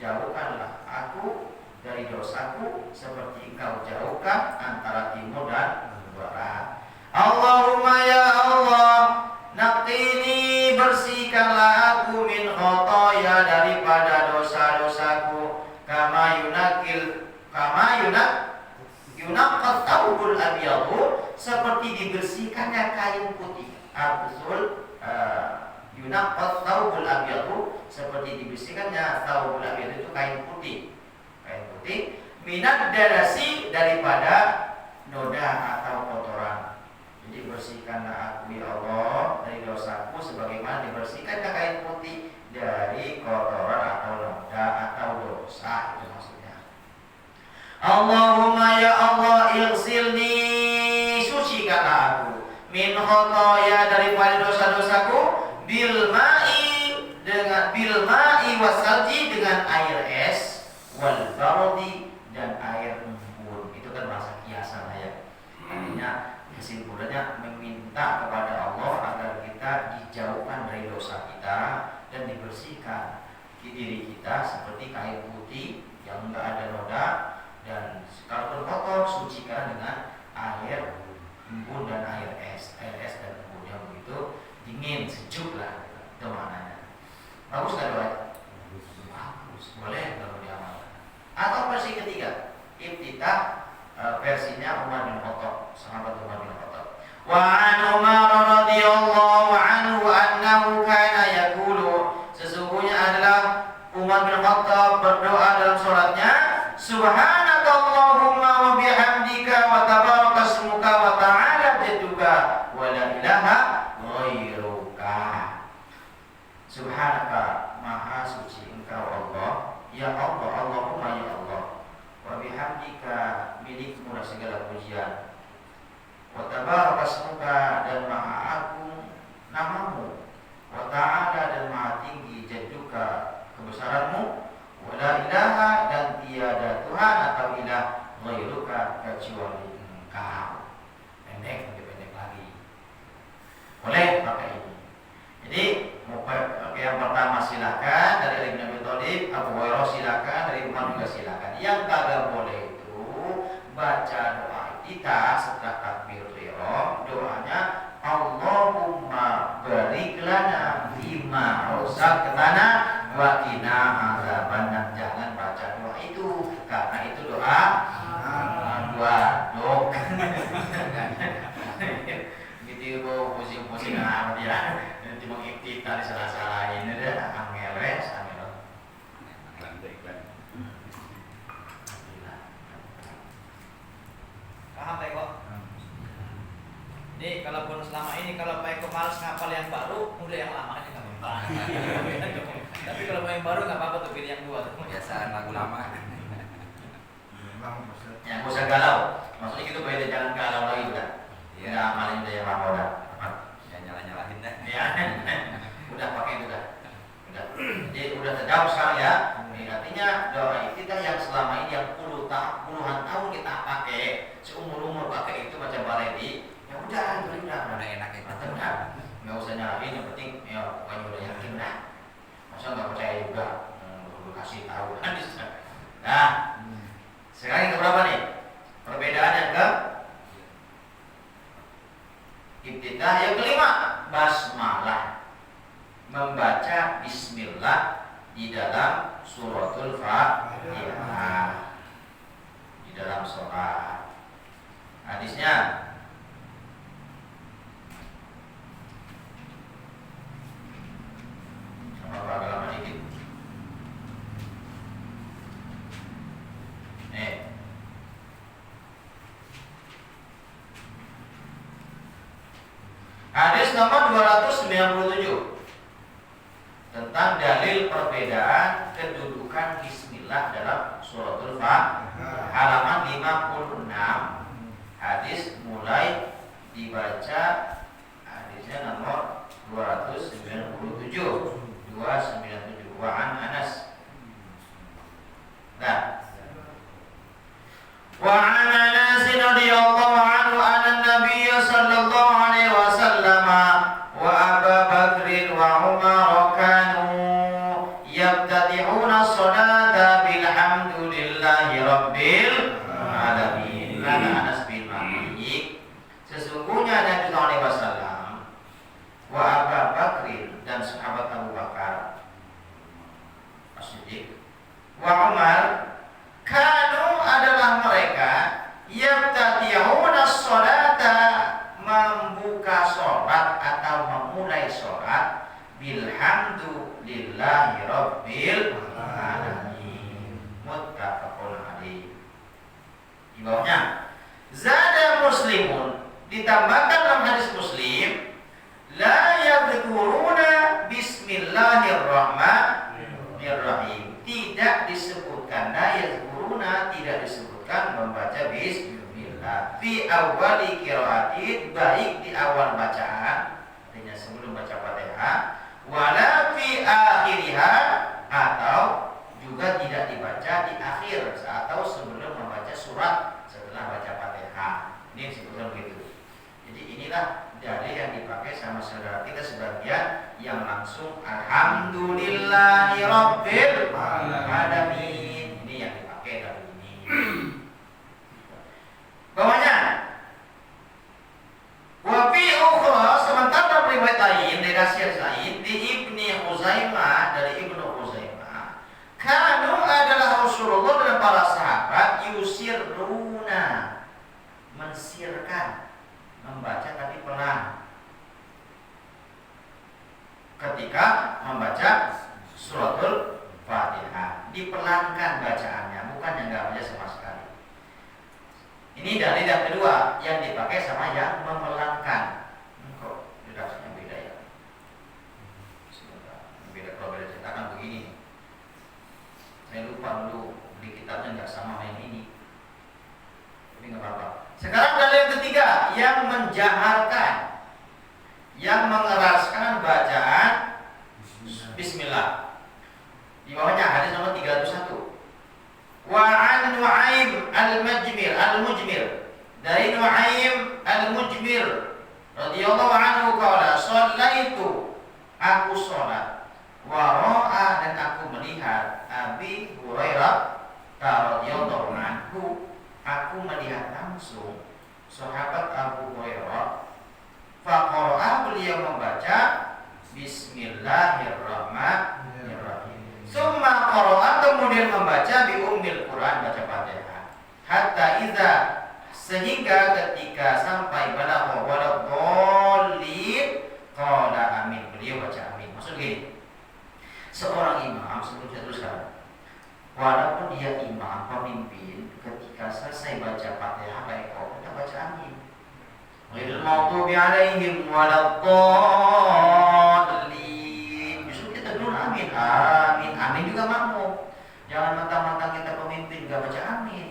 Jauhkanlah aku dari dosaku seperti engkau jauhkan antara timur dan barat. Allahumma ya Allah, naqini, bersihkanlah aku min khotoya, daripada dosa-dosaku, kama yunaqqat thawbul abyadu, seperti dibersihkannya kain putih. Absul yunaqqat thawbul abyadu, seperti dibersihkannya thawbul abyadu, itu kain putih. Kain putih minad darasi, daripada noda atau kotoran. Jadi bersihkanlah aku ya Allah dari dosaku sebagaimana dibersihkannya kain putih dari kotoran atau noda atau dosa, itu maksudnya. Allahumma ya Allah ighsilni, sucikanlah aku min khotoya, daripada dosa-dosaku, bil ma'i wasalji, dengan air es, wal barodi, dan air embun. Itu kan bahasa kiasan ya. Artinya kesimpulannya meminta kepada Allah agar kita dijauhkan dari dosa kita dan dibersihkan di diri kita seperti kain putih yang enggak ada noda, dan kalau kotor sucikan dengan air embun dan air es dan embun yang begitu dingin, sejuk lah, itu maknanya. Bagus nggak doa? Bagus, boleh kalau diamalkan. Atau versi ketiga, ibtidah versinya Umar bin Khattab, sahabat Umar bin Khattab. Wa an Umar radhiyallahu anhu annahu kana yaqulu, sesungguhnya adalah Umar bin Khattab berdoa dalam sholatnya, subhanakallahumma wa bihamdika wa tabaraka ismuka wa ta'ala jadduka wa la ilaha ghairuka. Subhanaka, maha suci engkau Allah, ya Allah, Allahumma ya Allah, wa bihamdika, milikmu dan segala pujian, wa tabaraka ismuka, dan maha agung namamu, wa ta'ala, dan maha tinggi jadduka, kebesaranmu, wa la ilaha, dan tiada Tuhan atau ilah ghairuka, kecuali engkau. Pendek, lebih pendek lagi. Boleh pakai ini. Jadi yang pertama silakan dari Ali bin Abi Thalib, Abu Hurairah silakan, dari Umar juga silakan. Yang kagak boleh itu baca doa kita setelah takbir ihram, doanya Allahumma barik lana fima razaqtana wa qina adzabannar. Jangan baca doa itu, karena itu doa dok. Gitu pusing-pusing amat ya. Cuma kita salah-salahin udah angel res, angel. Paham Pak Eko? Jadi kalaupun selama ini kalau Pak Eko malas ngapal yang baru, udah yang lama aja kamu. Tapi kalau mau yang baru nggak apa-apa tuh, pilih yang dua tuh. Kebiasaan lagu lama. Yang usah galau. Maksudnya gitu beda, jangan galau lagi udah. Iya. Udah amalin udah yang lama udah. Ya nyala-nyalahin dah. Ya. Udah pakai itu dah. Udah. Jadi udah terjawab sekarang ya. Ini artinya doa kita yang selama ini yang puluhan tahun kita pakai, seumur-umur pakai itu macam baledi. Ya udah, itu udah enak itu. Udah. Nggak usah nyalahin, yang penting ya pokoknya udah yakin dah. Masa nggak percaya juga, perlu kasih tahu. Nah, sekarang yang keberapa nih? Perbedaan yang ke ibtidah. Yang kelima, basmalah, membaca bismillah di dalam suratul Fatihah, di dalam sholat. Hadisnya apa agama dikit. Hadis nomor 297 tentang dalil perbedaan kedudukan bismillah dalam suratul Fatihah, halaman 56. Hadis mulai dibaca, hadisnya nomor 297 wa an Anas. Nah, wa an Anas radhiyallahu anhu anna Nabiy sallallahu alaihi wasallam wa Abu Bakr wa Umar kanu yabtadi'una as-salata bilhamdulillahi rabbil alamin. Kata Anas bin Malik, sesungguhnya Nabi sallallahu alaihi wasallam wa Abu Bakr dan sahabat Abu Bakar As-Siddiq wa Umar kanu adalah mereka yabtadi'una as-salata, membuka sholat atau memulai sholat bilhamdulillahi rabbil alamin. Muttafaqun alaih. Di bawahnya zada Muslimun, ditambahkan dalam hadis Muslim, la yadhkuruna bismillahirrahmanirrahim. Tidak disebutkan, la yadhkuruna, tidak disebutkan membaca bismillah fi awwali qiraatin, baik di awal bacaan, artinya sebelum baca Fatihah, wala fi akhiriha, atau juga tidak dibaca di akhir atau sebelum membaca surat setelah baca Fatihah. Ini disebutkan begitu. Jadi inilah dalil yang dipakai sama saudara kita sebagian yang langsung alhamdulillahi rabbil alamin. Ini yang dipakai dalil ini. Bawahnya wa fi ukhra, sementara dalam riwayat lain, dari hasil lain di Ibni Huzaimah, dari Ibnu Huzaimah, kanu adalah Rasulullah dan para sahabat yusirruna, mensirkan, membaca tapi pelan ketika membaca suratul Fatihah, dipelankan bacaannya, bukan yang nggak baca sama sekali. Ini dalil yang kedua yang dipakai sama yang memelankan. Kok redaksinya beda ya? Sebentar, beda. Kalau beda ceritakan begini. Saya lupa dulu beli kitabnya nggak sama yang ini. Tapi nggak apa-apa. Sekarang dalil yang ketiga yang menjaharkan, yang mengeraskan bacaan bismillah. Di bawahnya hadis nomor 301. Wa an Nu'aim al-Mujmir, dari Nu'aim al-Mujmir radhiyallahu anhu qala shallaitu, aku salat, wa ra'a, dan aku melihat Abi Hurairah radhiyallahu anhu, aku melihat langsung sahabat Abu Hurairah, faqara'a, beliau membaca bismillahirrahmanirrahim. Summa qara'a, kemudian membaca bi ummil Quran, baca Fatihah. Hatta idza, sehingga ketika sampai balagha waladhdallin qala amin, beliau baca amin. Maksud gini, seorang imam, sebelum saya teruskan, walaupun dia imam, pemimpin, ketika selesai baca Fatihah baik kita baca amin. Ghairil maghdubi alaihim waladhdallin. Justru kita dulu amin. juga baca amin.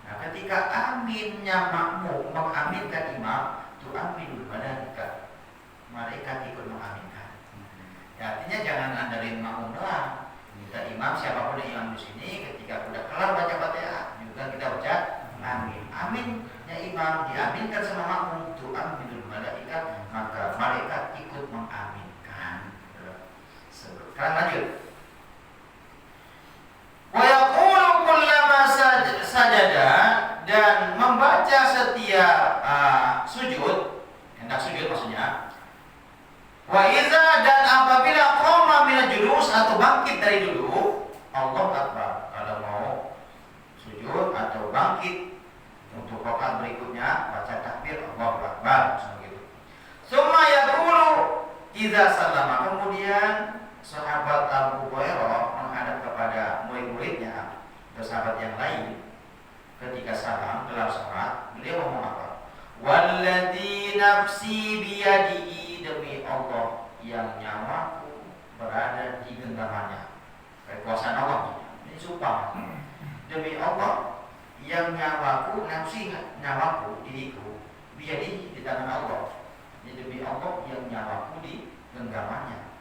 Nah, ketika aminnya makmum mengaminkan imam, tu aminul malaika. Malaikat ikut mengaminkan. Ya, artinya jangan andalin makmum doang. Kita imam siapapun yang imam di sini ketika sudah kelar baca Fatihah juga kita baca amin. Aminnya imam diaminkan sama makmum, tu aminul malaika, maka malaikat ikut mengaminkan. Sekarang lanjut. Wa yaqulu kullama sajada, dan membaca setiap sujud, hendak sujud maksudnya. Wa iza, dan apabila qoma minal julus, atau bangkit dari duduk, Allahu Akbar. Kalau mau sujud atau bangkit untuk rakaat berikutnya baca takbir Allahu Akbar begitu. Summa yaqulu idza sallama, kemudian sahabat Abu Hurairah menghadap kepada murid-muridnya atau sahabat yang lain ketika salam gelar salat, beliau ngomong apa? Walladzi nafsi biyadihi, demi Allah yang nyawaku berada di genggamannya. Kekuasaan Allah ini sumpah. Demi Allah yang nyawaku, nyawaku, diriku, biyadihi, di tangan Allah. Ini demi Allah yang nyawaku di genggamannya.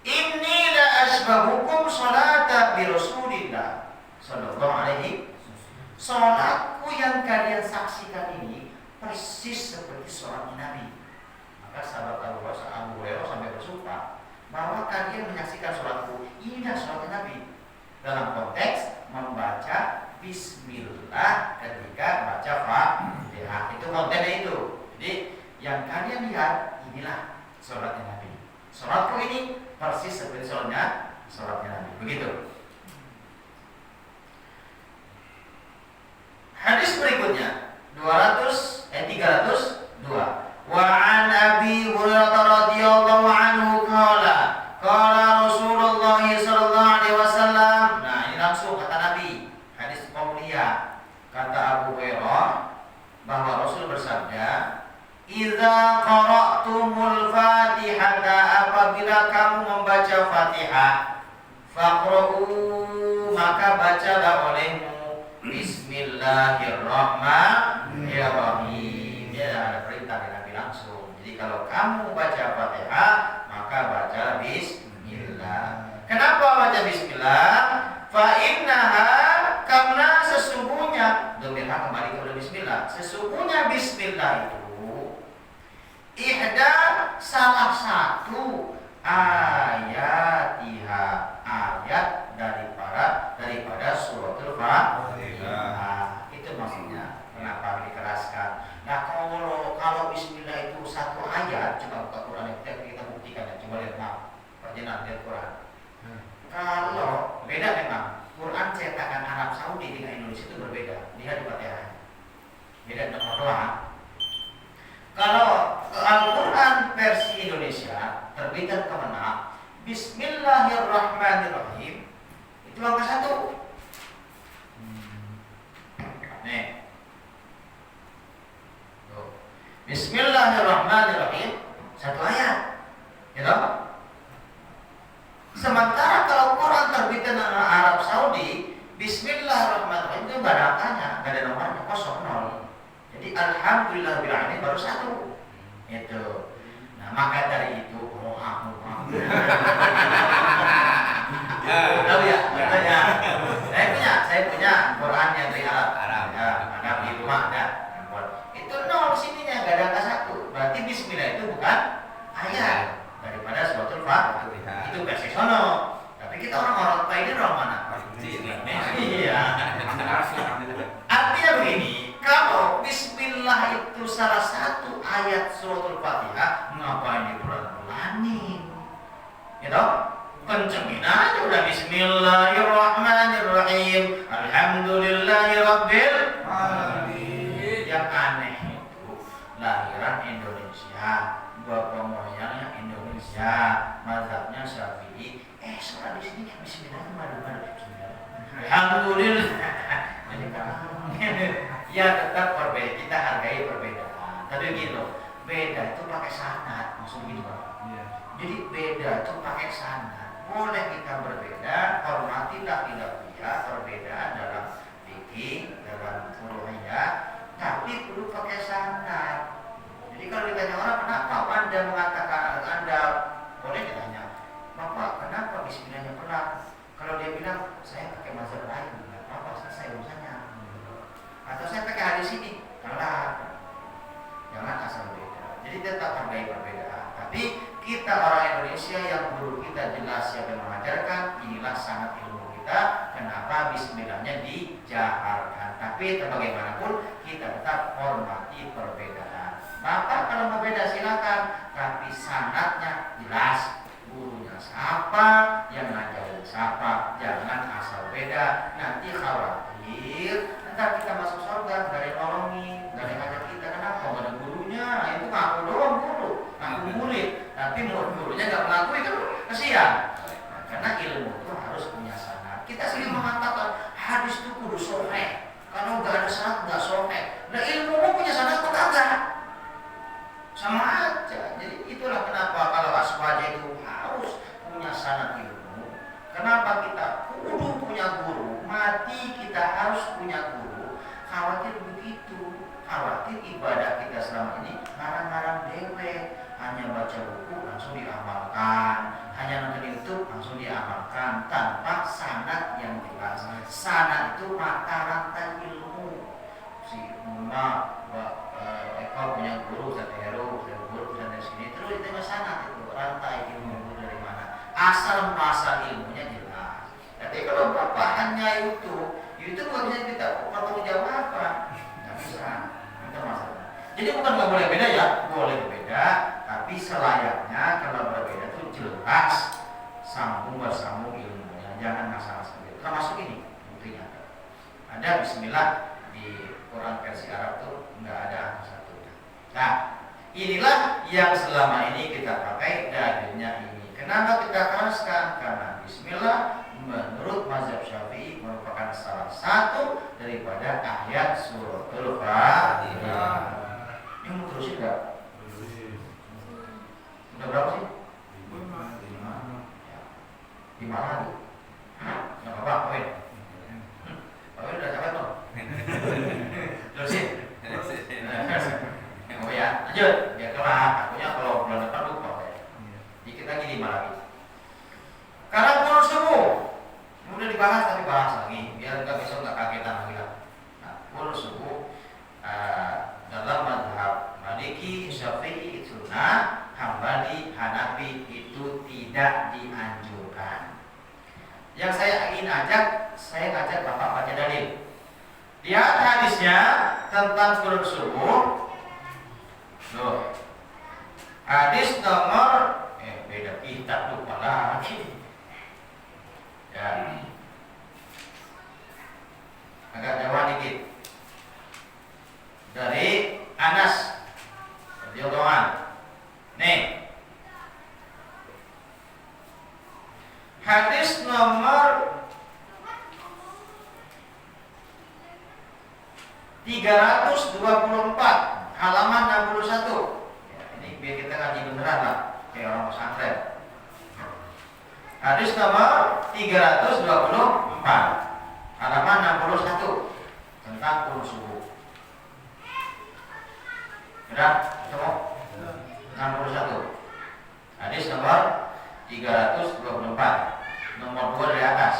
Inni la asbahukum salata bi Rasulillah sallallahu alaihi. Salatku yang kalian saksikan ini persis seperti salat Nabi. Maka sahabat Abu Hurairah sampai bersumpah bahwa kalian menyaksikan salatku inilah salat Nabi, dalam konteks membaca bismillah ketika baca Fatihah. Itu kontennya itu. Jadi yang kalian lihat inilah salat Nabi. Salatku ini persis seperti salatnya Nabi. Begitu. Hadis berikutnya 302. Wa an Abi Hurairah radhiyallahu anhu qala Rasulullah sallallahu alaihi wasallam. Nah, ini langsung kata Nabi. Hadis qauliyah. Kata Abu Hurairah bahwa Rasul bersabda, "Idza qara'tumul Fatihata, apabila kamu membaca Fatihah, faqra'u, maka bacalah olehmu Bismillahirrahmanirrahim." Ya, ada perintah dari Nabi langsung. Jadi kalau kamu baca Fatihah, maka baca Bismillah. Kenapa baca Bismillah? Fa innaha, karena sesungguhnya, domirha kembali kepada Bismillah. Sesungguhnya Bismillah itu ihda, salah satu ayatiha, ayat daripada suratul Fatihah. Itu maksudnya. Kenapa dikeraskan? Nah, kalau Bismillah itu satu ayat, coba buka Quran kita buktikan ya. Coba lihat perjalanan lihat Quran. Kalau beda memang Quran cetakan Arab Saudi dengan Indonesia itu berbeda. Lihat di Fatihah. Beda dengan doa. Kalau Al-Quran versi Indonesia terbitan Kemenak, Bismillahirrahmanirrahim, itu angka 1. Nih. Tuh. Bismillahirrahmanirrahim, satu ayat. Ya, sementara kalau Quran terbitan Arab Saudi, Bismillahirrahmanirrahim itu nggak ada angkanya, nggak ada nomornya, 0. Jadi alhamdulillahirrahmanirrahim baru 1. Itu. Nah, maka dari itu tahu ya? Katanya. Saya punya Quran yang dari Arab. Ya, ada di rumah ada. Itu 0 sininya, nggak ada angka 1. Berarti Bismillah itu bukan ayat daripada suratul Fatihah. Itu versi sono. Tapi kita orang-orang Thai ini orang mana? Iya. Artinya begini, kalau Bismillah itu salah satu ayat suratul Fatihah, ngapain diulang-ulangin? Gitu? Kencengin aja udah Bismillahirrahmanirrahim, alhamdulillahirabbil alamin. Yang aneh itu lahiran Indonesia, bapak moyangnya Indonesia, mazhabnya Syafi'i. Sholat di sini Bismillah madu-madu. Alhamdulillah. Ya tetap berbeda, kita hargai perbedaan. Tapi gitu, beda itu pakai sanad, maksudnya gitu Pak. Jadi beda itu pakai sanad, boleh kita berbeda, hormatilah tidak punya perbedaan dalam fikih, dalam furu'iyah, tapi perlu pakai sanad. Jadi kalau ditanya orang, kenapa Anda mengatakan Anda, boleh ditanya, Bapak kenapa bismillahnya pelan? Kalau dia bilang saya pakai mazhab lain, nggak apa-apa, selesai urusannya. Atau saya pakai hadis ini, pelan. Jangan asal beda. Jadi tetap hargai perbedaan. Tapi kita orang Indonesia yang guru kita jelas siapa yang mengajarkan, inilah sangat ilmu kita. Kenapa bismillahnya dijaharkan? Tapi bagaimanapun kita tetap hormati perbedaan. Bapak kalau mau beda silakan, tapi sanadnya jelas. Gurunya siapa, yang ngajarin siapa, jangan asal beda. Nanti khawatir, ntar kita masuk surga nggak ada yang nolongin, nggak ada yang ngajak kita. Kenapa? Nggak ada gurunya, itu ngaku doang guru, ngaku murid, tapi gurunya nggak mengakui kan kasihan. Nah, karena ilmu itu harus punya sanad. Kita sering mengatakan hadis itu kudu sahih, kalau nggak ada sanad nggak sahih. Nah ilmu punya sanad kok kagak? Sama aja. Jadi itulah kenapa kalau aswaja itu harus punya sanad ilmu. Kenapa kita kudu punya guru? Mati kita harus punya guru. Khawatir begitu. Khawatir ibadah kita selama ini ngarang-ngarang dewe, hanya baca buku langsung diamalkan, hanya nonton YouTube langsung diamalkan tanpa sanad yang jelas. Sanad itu mata rantai ilmu. Si Eko punya guru, Ustaz Heru, guru dari sini, terus ditanya sanad itu rantai ilmu dari mana? Asal masa ilmunya jelas. Tapi kalau bapak hanya YouTube nggak bisa kita pertanggung jawab apa? Nggak bisa. Itu masalah. Jadi bukan nggak boleh beda ya, boleh beda, tapi selayaknya kalau berbeda itu jelas sambung bersambung ilmunya, jangan masalah seperti itu. Termasuk ini buktinya. Ada Bismillah di Quran versi Arab tuh nggak ada angka satu. Nah, inilah yang selama ini kita pakai dalilnya ini. Kenapa kita keraskan? Karena Bismillah menurut mazhab Syafi'i merupakan salah satu daripada ayat suratul Fatihah. Ini mau terusin nggak? Udah berapa sih? 5 lagi. Nggak apa-apa, Win. Win udah capek belum? Terusin. Oh ya, lanjut. Biar kelar. Takutnya kalau bulan depan lupa. Jadi kita gini 5 lagi. Karena kunut subuh udah dibahas tapi bahas lagi biar nggak besok nggak kagetan lagi lah. Nah, kunut subuh dalam mazhab Maliki, Syafi'i, Sunnah, Hambali, Hanafi itu tidak dianjurkan. Yang saya ingin saya ajak Bapak baca dalil. Lihat hadisnya tentang kunut subuh. Loh. Hadis nomor beda kitab lupa lagi. Ya. Agak jauh dikit. Dari Anas radhiyallahu anhu. Nih. Hadis nomor 324 halaman 61. Ya, ini biar kita ngaji beneran lah, kayak orang pesantren. Hadis nomor 324 halaman 61 tentang kunut subuh. Sudah? Ketemu? 61. Hadis nomor 324 nomor 2 dari atas.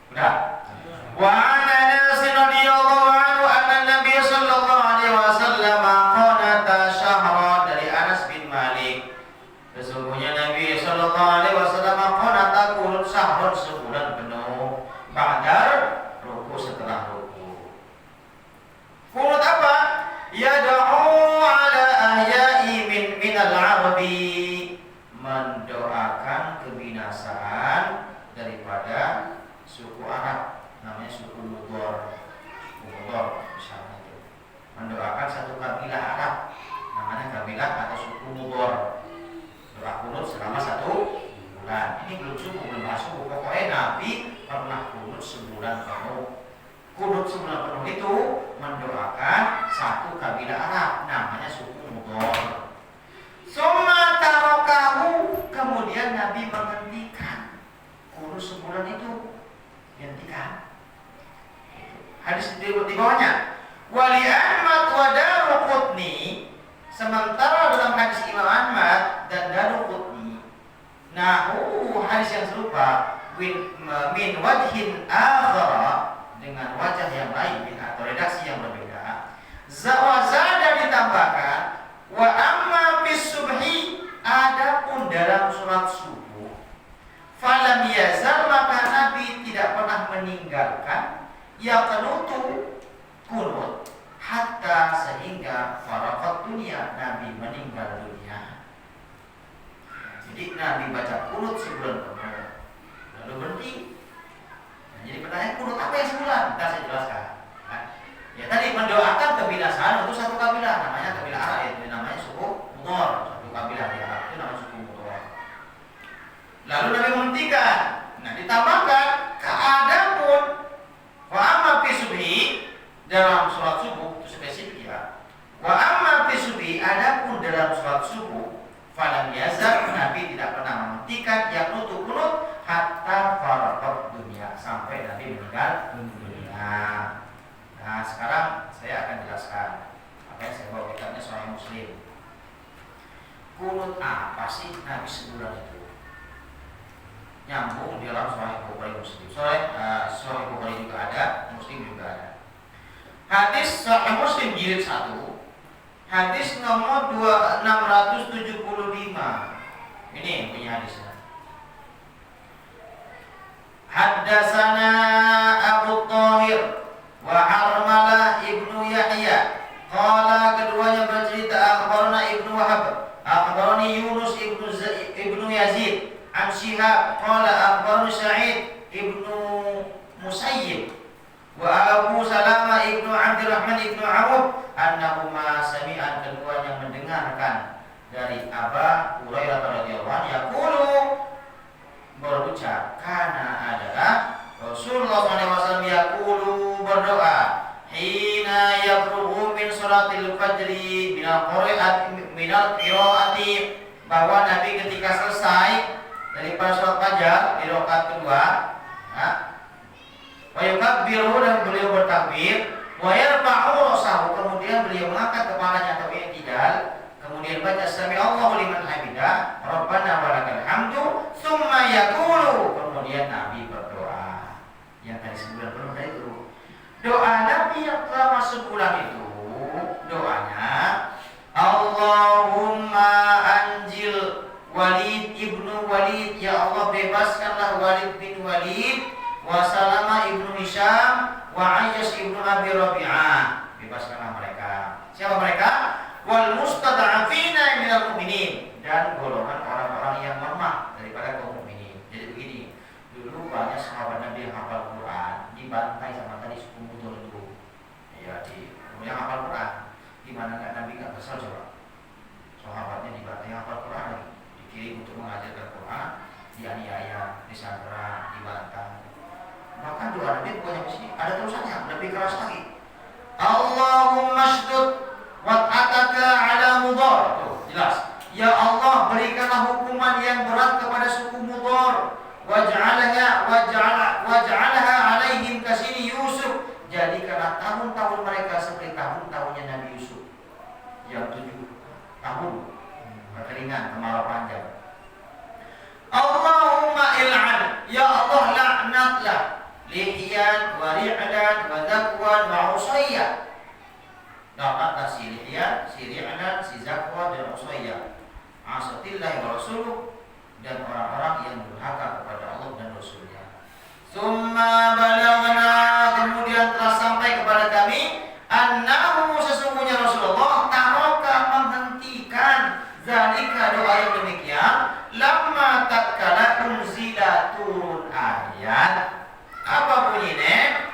Sudah? Wa ana Anas radhiyallahu anhu anna Nabiy sallallahu alaihi wasallam qanata syahra, dari Anas bin Malik. Sesungguhnya Nabi sallallahu alaihi wasallam qanata kunut syahrun, sebulan penuh, ba'da ruku, setelah ruku. Kunut apa? Yad'u ala ahya'i minal arabi, mendoakan kebinasaan Wakala dalam hadis Imam Ahmad dan Daruqutni, hadis yang serupa min wajhin akhara, dengan wajah yang lain atau redaksi yang berbeda. Zawazada ditambahkan wa amma bis subhi, adapun dalam surat subuh, falam yazal, maka Nabi tidak pernah meninggalkan yaqnutu, kunut, hatta, sehingga faraqat dunia, Nabi meninggal dunia. Jadi Nabi baca kunut sebulan penuh lalu berhenti. Jadi pertanyaan, kunut apa yang sebulan? Nanti saya jelaskan. Ya tadi mendoakan kebinasaan untuk satu kabilah, namanya kabilah Arab, itu namanya suku Mudhar, satu kabilah di Arab itu namanya suku Mudhar. Lalu Nabi menghentikan. Nah, ditambahkan keadapun wa amma fi subhi, dalam sholat subuh itu spesifik ya. Wa amma fi subhi, adapun dalam sholat subuh, falam yazal, Nabi tidak pernah menghentikan yaqnutu kunut hatta faraqat dunia, sampai Nabi meninggal dunia. Nah, sekarang saya akan jelaskan apa yang saya bawa kitabnya Sahih Muslim. Kunut apa sih Nabi sebulan itu? Nyambung di dalam Sahih Bukhari Muslim. Sahih Bukhari juga ada, Muslim juga ada. Hadis Sahih Muslim jilid 1, hadis nomor 675. Ini yang punya hadisnya. Haddatsana Abu Thahir wa Harmalah ibnu Yahya, qala, keduanya bercerita, akhbarana Ibnu Wahab, akhbarani Yunus ibnu Yazid, an Syihab, qala akhbarani Sa'id ibnu Musayyib wa Abu Salamah ibnu Abdurrahman ibnu Auf, annahuma sami'an, keduanya mendengarkan dari Aba Hurairah radhiyallahu anhu, yaqulu, berucap, kana adalah Rasulullah SAW yaqulu, berdoa, hina yafruhu min salatil fajri minal qiraati, bahwa Nabi ketika selesai daripada salat fajar di rakaat kedua, wa yukabbiru, dan beliau bertakbir, wa yarfa'u ra'sahu, kemudian beliau mengangkat kepalanya atau i'tidal, kemudian baca sami Allahu liman hamidah, rabbana walakal hamdu, tsumma yaqulu, kemudian Nabi berdoa. Yang tadi sebulan penuh itu doa Nabi yang telah masuk bulan itu, doanya Allahumma anjil Walid ibnu Walid, ya Allah bebaskanlah Walid bin Walid, wa Salama ibnu Hisham, wa Ayyash ibnu Abi Rabi'ah, bebaskanlah mereka. Siapa mereka? Wal mustad'afina minal mu'minin, dan golongan orang-orang yang lemah daripada kaum mukminin. Jadi begini, dulu banyak sahabat Nabi yang hafal Quran dibantai sama tadi suku Mudhar itu. Ya, yang hafal Quran, gimana Nabi nggak kesal coba? Sahabatnya dibantai hafal Quran lagi, dikirim untuk mengajarkan Quran, dianiaya, disandera, dibantah. Bahkan doa Nabi bukan yang sini, ada terusannya, lebih keras lagi. Allahumma shdud wat'ataka ala Mudhar. Tuh, jelas. Ya Allah, berikanlah hukuman yang berat kepada suku Mudhar. Waj'alha alaihim kasini Yusuf. Jadikanlah tahun-tahun mereka seperti tahun-tahunnya Nabi Yusuf yang 7 tahun kekeringan, kemarau panjang. Allahumma il'an, ya Allah laknatlah Lihyan wa Ri'lan wa Zakwan wa Usayyah. Laknatlah si Lihyan, si Ri'lan, si Zakwan dan Usayyah, asatillahi wa rasuluh, dan orang-orang yang durhaka kepada Allah dan Rasulnya. Summa balagna, kemudian telah sampai kepada kami, annahu, sesungguhnya Rasulullah taraka, menghentikan zalika, doa yang demikian, lamma tatkala unzila, turun ayat. Apa bunyinya?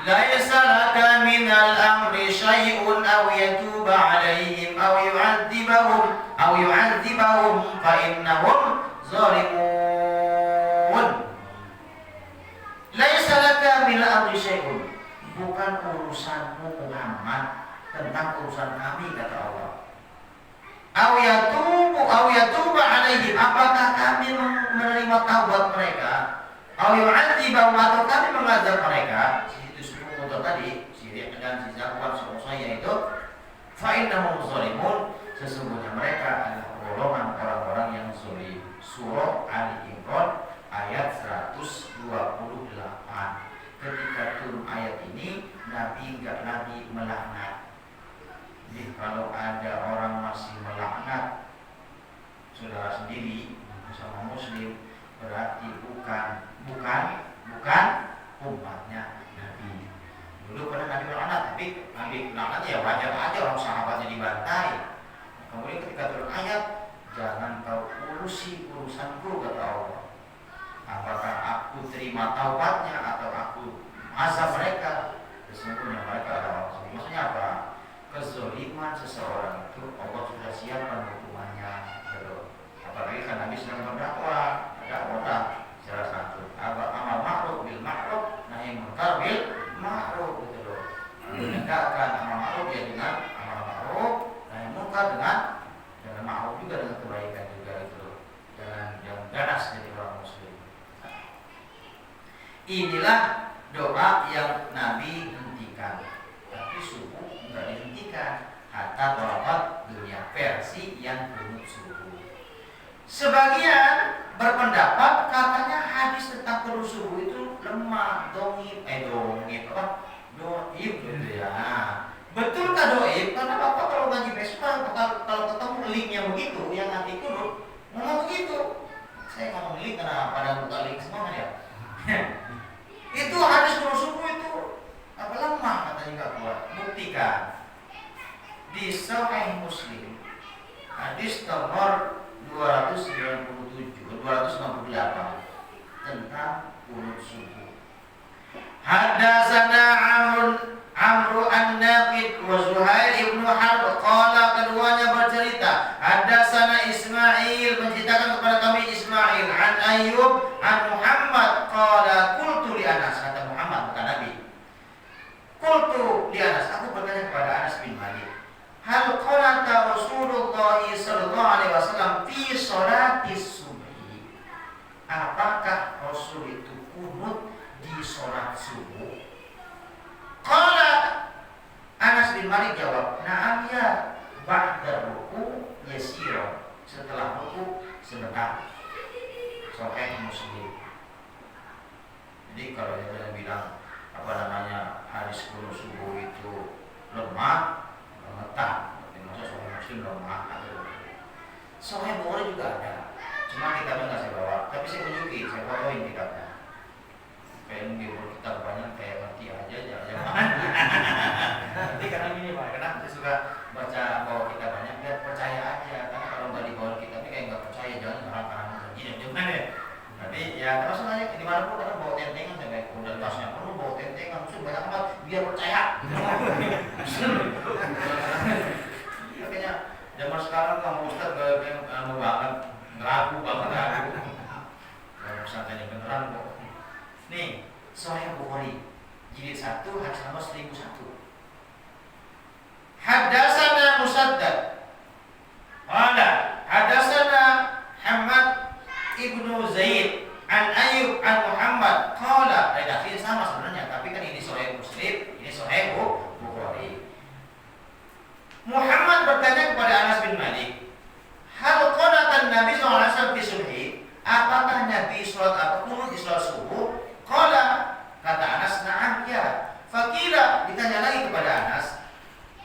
Laisa laka minal amri syai'un aw yatuba 'alaihim aw yu'adzibahum fa innahum zalimun. Laisa laka minal amri syai'un, bukan urusanmu Muhammad tentang urusan kami, kata Allah. Aw yatuba 'alaihim, apakah kami menerima taubat mereka? Aw yu'adzibahum, atau kami mengazab mereka. Itu suku Mudhar tadi, si Ri'lan, si Zakwan, si Usayyah itu, fa innahum zalimun, sesungguhnya mereka mereka adalah golongan orang-orang yang zalim. Surah Ali Imran ayat 128. Ketika turun ayat ini, Nabi enggak lagi melaknat. Jadi kalau ada orang masih melaknat saudara sendiri sama muslim, berarti bukan umatnya Nabi. Dulu pernah Nabi melaknat, tapi Nabi melaknat ya wajar aja, orang sahabatnya dibantai. Kemudian ketika turun ayat, jangan kau urusi urusanku, kata Allah. Apakah aku terima taubatnya atau aku azab mereka? Sesungguhnya mereka adalah orang. Maksudnya apa? Kezaliman seseorang itu Allah sudah siapkan hukumannya. Apalagi kan Nabi sedang berdakwah, salah satu amal ma'ruf bil ma'ruf, nahi munkar bil ma'ruf, gitu loh. Menegakkan amal ma'ruf ya dengan amal ma'ruf, nahi munkar dengan ma'ruf juga, dengan kebaikan juga, gitu loh. Jangan ganas jadi orang muslim. Inilah doa yang Nabi hentikan, tapi subuh enggak dihentikan. Hatta tolak dunia, versi yang kunut subuh. Sebagian berpendapat katanya hadis tentang kunut subuh itu lemah, doib gitu ya. Betulkah doib? Karena Bapak kalau ngaji besok kalau ketemu linknya begitu, yang anti kunut ngomong begitu. Saya ngomong link karena pada buka link semua kan ya. Itu hadis kunut subuh itu apa lemah, katanya nggak kuat. Buktikan di Sahih Muslim hadis nomor 298 tentang kunut subuh. Hadatsana Amru an-Naqid wa Zuhair ibnu Harb, qala, keduanya bercerita, hadatsana Ismail, menceritakan kepada kami Ismail, an Ayyub an Muhammad, qala qultu li Anas, kata Muhammad bukan Nabi. Qultu li Anas, aku bertanya kepada Anas bin Malik, hal qanata Rasulullah sallallahu alaihi wasallam fi sholatis subhi? Apakah Rasul itu kunut di sholat subuh? Qala, Anas bin Malik jawab, na'am ya, ba'da ruku yasira, setelah ruku sebentar. Sahih Muslim. Jadi kalau yang bilang hadis kunut subuh itu lemah, gemetar, maksudnya Sahih Muslim lemah atau Sahih Bukhari juga ada, cuma kitabnya nggak saya bawa, tapi saya tunjukin, saya fotoin kitabnya. Kayak mungkin kitab banyak kayak ngerti aja, jangan. Nanti karena gini Pak, karena saya suka baca bawa kitab banyak biar percaya aja, karena kalau nggak dibawa kitabnya kayak nggak percaya, jangan karang-karang begini, jangan ya. Tapi ya terus aja di mana pun kadang bawa tentengan saya kayak udah tasnya perlu bawa tentengan, maksud banyak amat biar percaya. Makanya zaman sekarang kamu Ustaz kayak anu banget, ragu banget. Kalau pesantrennya beneran kok. Nih, Sahih Bukhari jilid 1 hadis nomor 1001. Hadatsana Musaddad. Qala hadatsana Hamad ibnu Zaid an Ayyub an Muhammad qala, redaksi sama sebenarnya, tapi kan ini Sahih Muslim, ini Sahih Bukhari. Muhammad bertanya kepada Anas bin Malik, hal qanatan Nabi sallallahu alaihi wasallam fi subhi? Apakah Nabi salat apa kunut di salat subuh? Qala, kata Anas, na'am ya. Fakira, ditanya lagi kepada Anas,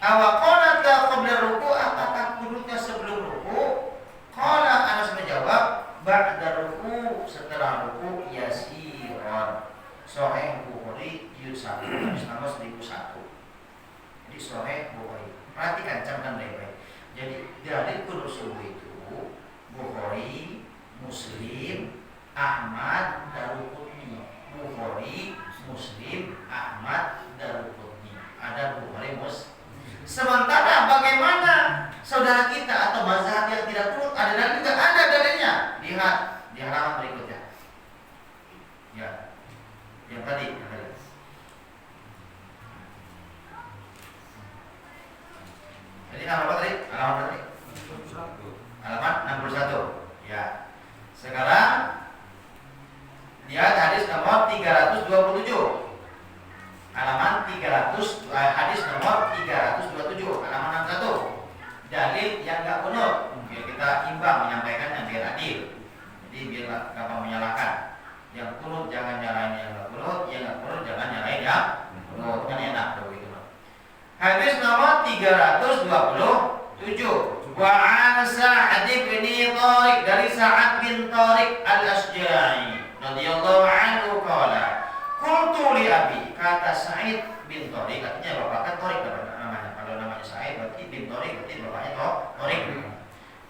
awa qanata qabla ruku', apakah kunutnya sebelum ruku'? Qala, Anas menjawab, ba'da ruku', setelah ruku' yasiran. Sahih Bukhari jilid 1 hadis nomor 1001. Jadi Sahih Bukhari. Perhatikan, camkan baik-baik. Jadi dari kunut subuh itu Bukhari, Muslim, Ahmad, Daruqutni. Bukhari, Muslim, Ahmad, Daruqutni. Ada Bukhari Muslim. Sementara bagaimana saudara kita atau mazhab yang tidak turut ada dan juga ada dalilnya. Lihat di halaman berikutnya. Ya, yang tadi. Jadi halaman apa tadi? Halaman 61. Ya. Sekarang lihat hadis nomor 327. Halaman 300, hadis nomor 327, halaman 61. Dalil yang enggak kunut. kita imbang menyampaikannya biar adil. Jadi biar gampang menyalahkan. Yang kunut jangan nyalain yang nggak kunut, yang nggak kunut jangan nyalain yang kunut, kan enak begitu. Hadis nomor 327. Wa an Sa'ad bin Tariq, dari Sa'ad bin Tariq al-Asja'i radhiyallahu anhu qala qultu li abi, kata Sa'id bin Tariq, artinya bapak kan Tariq namanya. Kalau namanya Sa'id berarti bin Tariq, berarti bapaknya Tariq.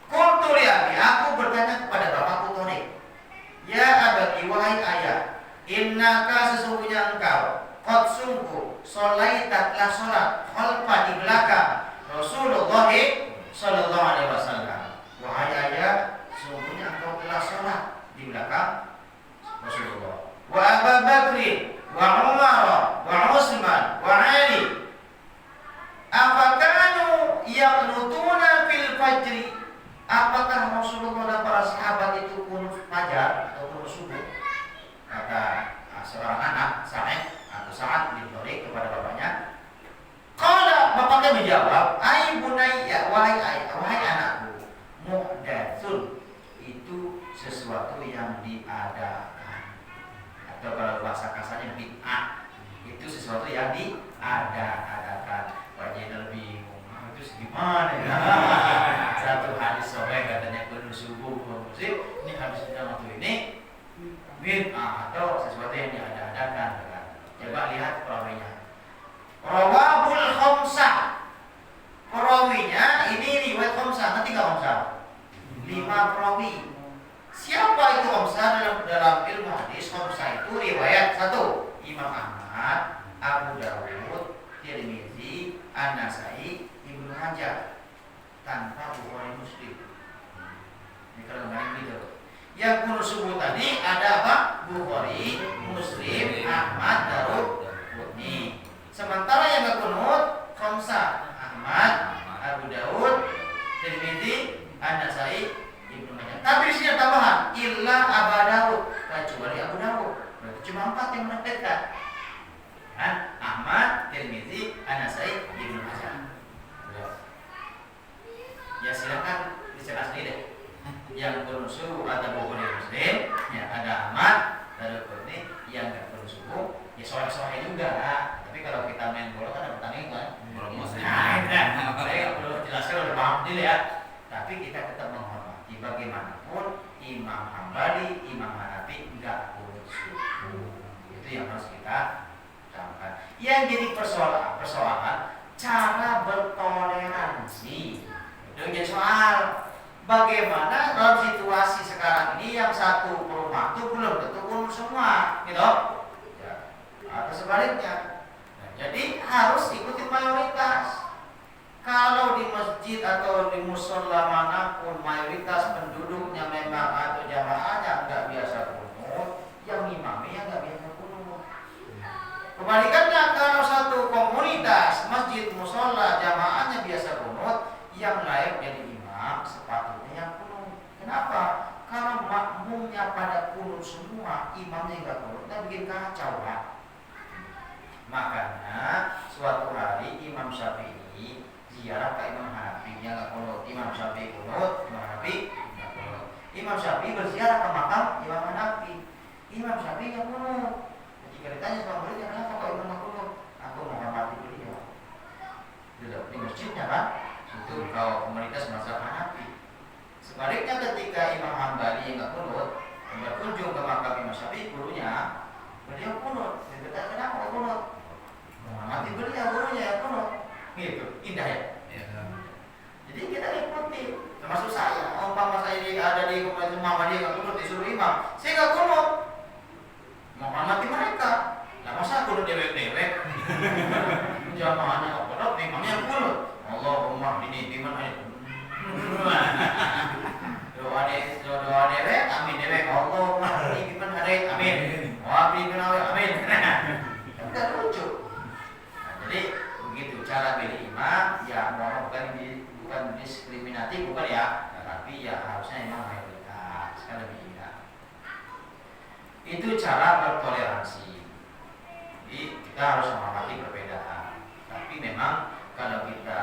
Qultu li abi, aku bertanya kepada bapakku Tariq, ya abati, wahai ayah, innaka, sesungguhnya engkau, qad sungguh, sholaita, telah sholat, khalfa, di belakang Rasulullah sallallahu alaihi wasallam. Wahai ayah, sesungguhnya engkau telah sholat di belakang Rasulullah. Wa Abu Bakr, wa Umar, wa Utsman, wa Ali. Afakanu yaqnutuna fil fajri? Apakah Rasulullah dan para sahabat itu kunut fajar atau kunut subuh? Kata seorang anak Sa'ad bin Tariq kepada bapaknya. Qala, bapaknya menjawab, ai bunayya, wahai anakku, muhdatsun, itu sesuatu yang diadakan. Atau kalau bahasa kasarnya bid'ah, itu sesuatu yang diadakan. Wajib lebih itu gimana ya? Satu hadis sahih katanya kunut subuh muslim, ini hadis waktu ini bid'ah atau sesuatu yang diadakan. Coba lihat perawinya. Rawahul khamsah. Perawinya ini riwayat khamsah, nanti enggak khamsah. 5 perawi. Siapa itu khamsah dalam ilmu hadis? Khamsah itu riwayat 1 Imam Ahmad, Abu Dawud, Tirmizi, An-Nasai, Ibnu Majah, tanpa Bukhari Muslim. Ini kalau nggak gitu. Yang kunut subuh tadi ada apa? Bukhari, Muslim, Ahmad, Daruqutni. Sementara yang nggak kunut khamsah, Ahmad, Abu Dawud, Tirmizi, An-Nasai, Ibnu Majah. Tapi di sini tambahan illa Abu Dawud, kecuali Abu Dawud. Berarti cuma 4 yang menetapkan. Ahmad, Tirmizi, An-Nasai, Ibnu Majah. Ya silakan dijelaskan deh. Yang kunut subuh ada Bukhari Muslim, ya ada Ahmad, Daruqutni. Yang nggak kunut subuh, ya sore-sore juga. Tapi kalau kita main bola kan ada pertandingan. Saya nggak perlu jelaskan, udah paham dulu ya. Tapi kita tetap menghormati bagaimanapun Imam Hambali, Imam Hanafi nggak kunut subuh. Itu yang harus kita camkan. Yang jadi persoalan cara bertoleransi. Itu jadi soal. Bagaimana dalam situasi sekarang ini yang satu rumah itu belum tentu kunut semua, gitu? Ya. Atau sebaliknya. Nah, jadi harus ikuti mayoritas. Kalau di masjid atau di musola manapun mayoritas penduduknya memang atau jamaahnya nggak biasa kunut, yang imamnya nggak biasa kunut. Kebalikannya, kalau satu komunitas masjid musola jamaahnya biasa kunut, yang lain jadi sepatutnya yang kunut. Kenapa? Karena makmumnya pada kunut semua, imamnya nggak kunut, dan bikin kacau kan. Makanya suatu hari Imam Syafi'i ziarah ke Imam Hanafi, dia nggak kunut. Imam Syafi'i kunut, Imam Hanafi nggak kunut. Imam Syafi'i berziarah ke makam Imam Hanafi, Imam Syafi'i nggak kunut. Ketika ditanya sama muridnya, kenapa kok Imam nggak kunut? Aku menghormati beliau. Di masjidnya kan. Itu kalau komunitas mazhab Hanafi. Sebaliknya ketika Imam Hambali yang nggak kunut berkunjung ke makam Imam Syafi'i, gurunya, beliau kunut. Dia bertanya, kenapa kok kunut? Menghormati beliau, gurunya yang kunut. Gitu, indah ya. Jadi kita ikuti. Termasuk saya, umpama saya ada di komunitas Muhammadiyah nggak kunut, disuruh imam, saya nggak kunut. Menghormati mereka. Lah masa kunut dewek-dewek? Jamaahnya nggak kunut, imamnya yang kunut. Allahumma ini di mana itu? Doa dewek, amin dewek. Allahumma ini di mana ada, amin. Wah, di mana amin. Enggak lucu. Nah, jadi begitu cara pilih imam, ya mohon bukan diskriminatif, bukan ya, tapi ya harusnya imam mayoritas, kan lebih enak. Itu cara bertoleransi. Jadi kita harus menghormati perbedaan. Tapi memang kalau kita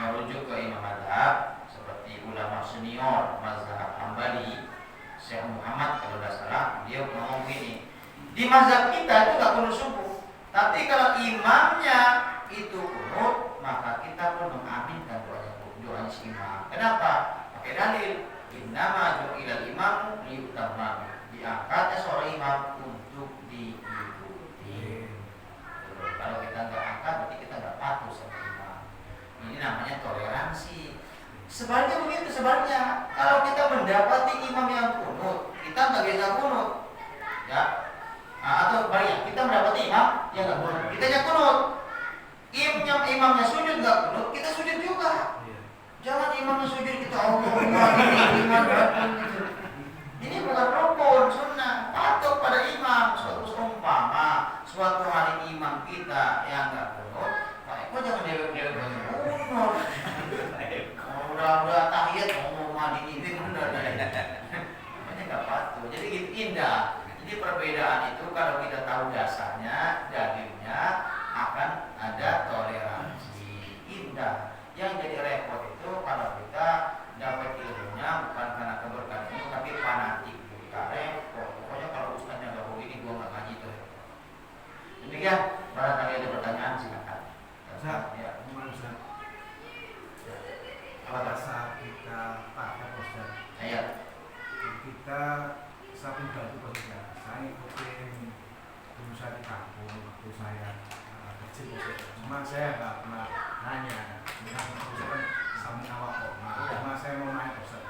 merujuk ke imam mazhab seperti ulama senior mazhab Hambali, Syekh Muhammad kalau tidak salah, dia ngomong begini, di mazhab kita itu nggak kunut subuh, tapi kalau imamnya itu kunut, maka kita pun mengaminkan doanya si imam. Kenapa? Pakai dalil, innama ju'ilal imamu liyutamma, diangkatnya seorang imam untuk diikuti. Kalau kita nggak angkat, berarti kita nggak patuh sama imam. Ini namanya toleransi. Sebaliknya begitu, sebaliknya kalau kita mendapati imam yang kunut, kita nggak bisa kunut, ya. Atau baliknya, kita mendapati imam yang nggak kunut, kita yang kunut. Imamnya sujud nggak kunut, kita sujud juga. Jangan imamnya sujud kita ini bukan rukun sunnah. Patuh pada imam. Suatu umpama suatu hari imam kita yang nggak kunut, kok jangan dewek-dewek kunut. Udah tahiyat ngomong mandi ini benar. Ini nggak patuh. Jadi gitu indah. Jadi perbedaan itu kalau kita tahu dasarnya, dalilnya akan ada toleransi. Indah. Yang jadi repot itu kalau kita dapat ilmunya bukan karena keberkahan ilmu tapi fanatik. Kita repot. Pokoknya kalau ustaznya nggak begini, gua nggak ngaji tuh. Demikian. Barangkali ada pertanyaan silakan. Ya, Ustaz. Pada saat kita pakai Ustaz, kita satu baju Ustaz. Saya ikutin dulu saya di kampung waktu saya kecil Ustaz. Cuma saya nggak pernah nanya. Sama awak kok. Cuma saya mau nanya Ustaz.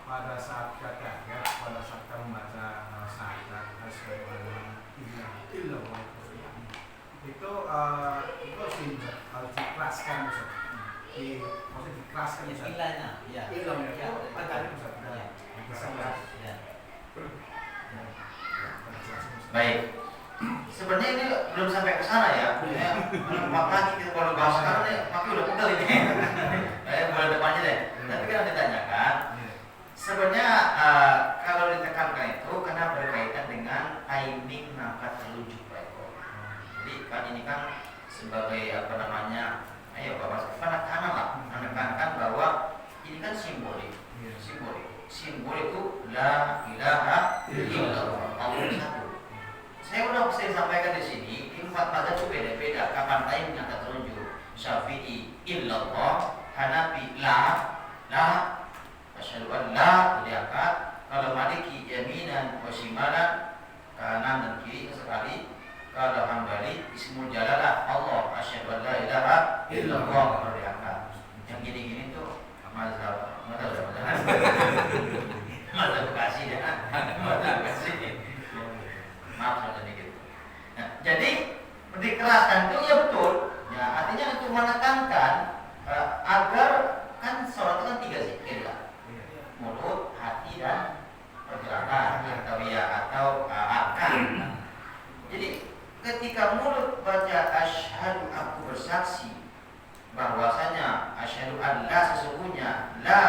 Pada saat kita pada saat kita membaca syahadat illallah itu harus dikeraskan Ustaz. Maksudnya dikeraskan Ustaz. Istilahnya, ya. Ilmunya itu ada Ustaz. Ya. Baik. Sebenarnya ini belum sampai ke sana ya. Maka kita kalau bahas sekarang nih, maka udah pegel ini. Bulan depannya deh. Tapi kan ditanyakan. Sebenarnya kalau ditekankan itu karena berkaitan dengan timing ngangkat telunjuk Pak Eko. Jadi kan ini kan sebagai apa namanya, ayo Bapak penekanan lah, menekankan bahwa ini kan simbolik. Simbol itu la ilaha illallah, Allah satu. Saya udah sering sampaikan di sini, empat mazhab itu beda-beda. Kapan time ngangkat telunjuk? Syafi'i illallah, Hanafi la, asyhadu an la diangkat. Kalau Maliki yaminan wa shimalan, kanan dan kiri sekali. Kalau Hambali ismul jalalah Allah, asyhadu an la ilaha illallah diangkat. Yang gini-gini tuh mazhab Bekasi ya. Mazhab Bekasi. Maaf saja dikit. Nah, jadi dikeraskan itu ya betul. Ya, artinya untuk menekankan agar kan sholat itu kan 3 zikir lah. Mulut, hati dan pergerakan atau arkan. Jadi ketika mulut baca asyhadu, aku bersaksi bahwasanya asyhadu an la, sesungguhnya la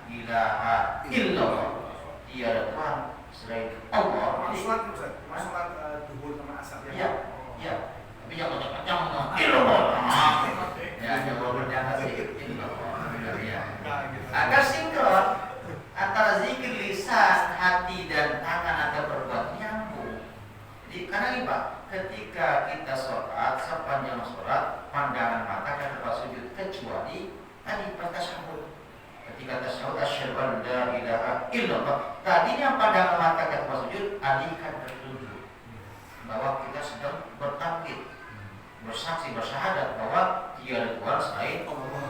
ilaha illallah, tiada Tuhan selain Allah. Masalah duhur sama asar ya. Ya. Tapi jangan kencang illallah. Ya, jangan berjasa sedikit illallah. Ya. Agar sinkron antara zikir lisan, hati dan tangan atau perbuatan nyambung. Jadi karena ini Pak, ketika kita sholat, sepanjang sholat pandangan mata kan tempat sujud kecuali tadi pas tasyahud. Ketika tasyahud asyhadu an la ilaha illallah, tadinya pandangan mata ke tempat sujud alihkan ke telunjuk, bahwa kita sedang bertauhid, bersaksi, bersyahadat bahwa tiada Tuhan selain Allah.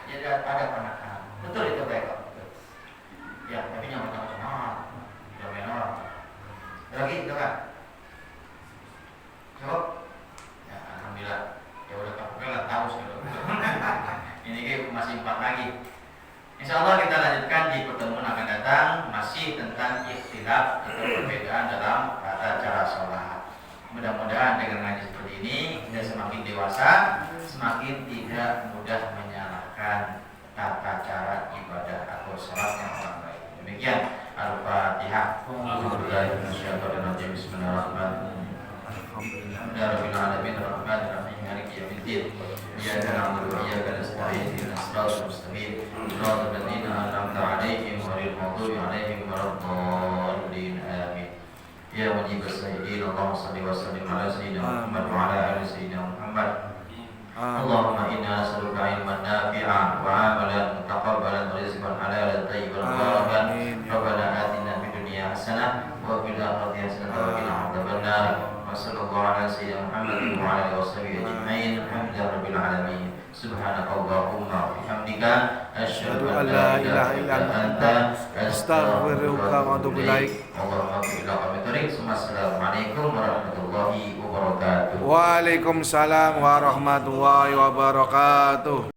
Jadi ada penekanan. Betul itu baik Pak. Ya, tapi yang pertama domain orang. Lagi itu kan. Jawab. Ya, alhamdulillah. Ya udah Pak tahu sudah. Ini masih 4 lagi. Insya Allah kita lanjutkan di pertemuan akan datang, masih tentang ikhtilaf atau perbedaan dalam tata cara sholat. Mudah-mudahan dengan ngaji seperti ini kita semakin dewasa, semakin tidak mudah menyalahkan tata cara ibadah atau sholat yang orang baik. Demikian Al-Fatihah. Bismillahirrahmanirrahim. Alhamdulillahirabbil alamin, arrahmanirrahim, maliki يوم الدين إياك نعبد وإياك نستعين اهدنا الصراط المستقيم صراط الذين أنعمت عليهم غير المغضوب عليهم ولا الضالين آمين يا مجيب السائلين اللهم صل وسلم على سيدنا محمد وعلى آل سيدنا محمد اللهم إنا نسألك علما نافعا وعملا متقبلا ورزقا حلالا طيبا مباركا ربنا آتنا في الدنيا حسنة وفي الآخرة حسنة وقنا عذاب النار وصلى الله على سيدنا محمد وعلى آله وصحبه أجمعين الحمد لله رب العالمين سبحانك اللهم وبحمدك أشهد أن لا إله إلا أنت أستغفرك وأتوب إليك اللهم اغفر لنا وبارك السلام عليكم ورحمة الله وبركاته. Waalaikumsalam warahmatullahi wabarakatuh.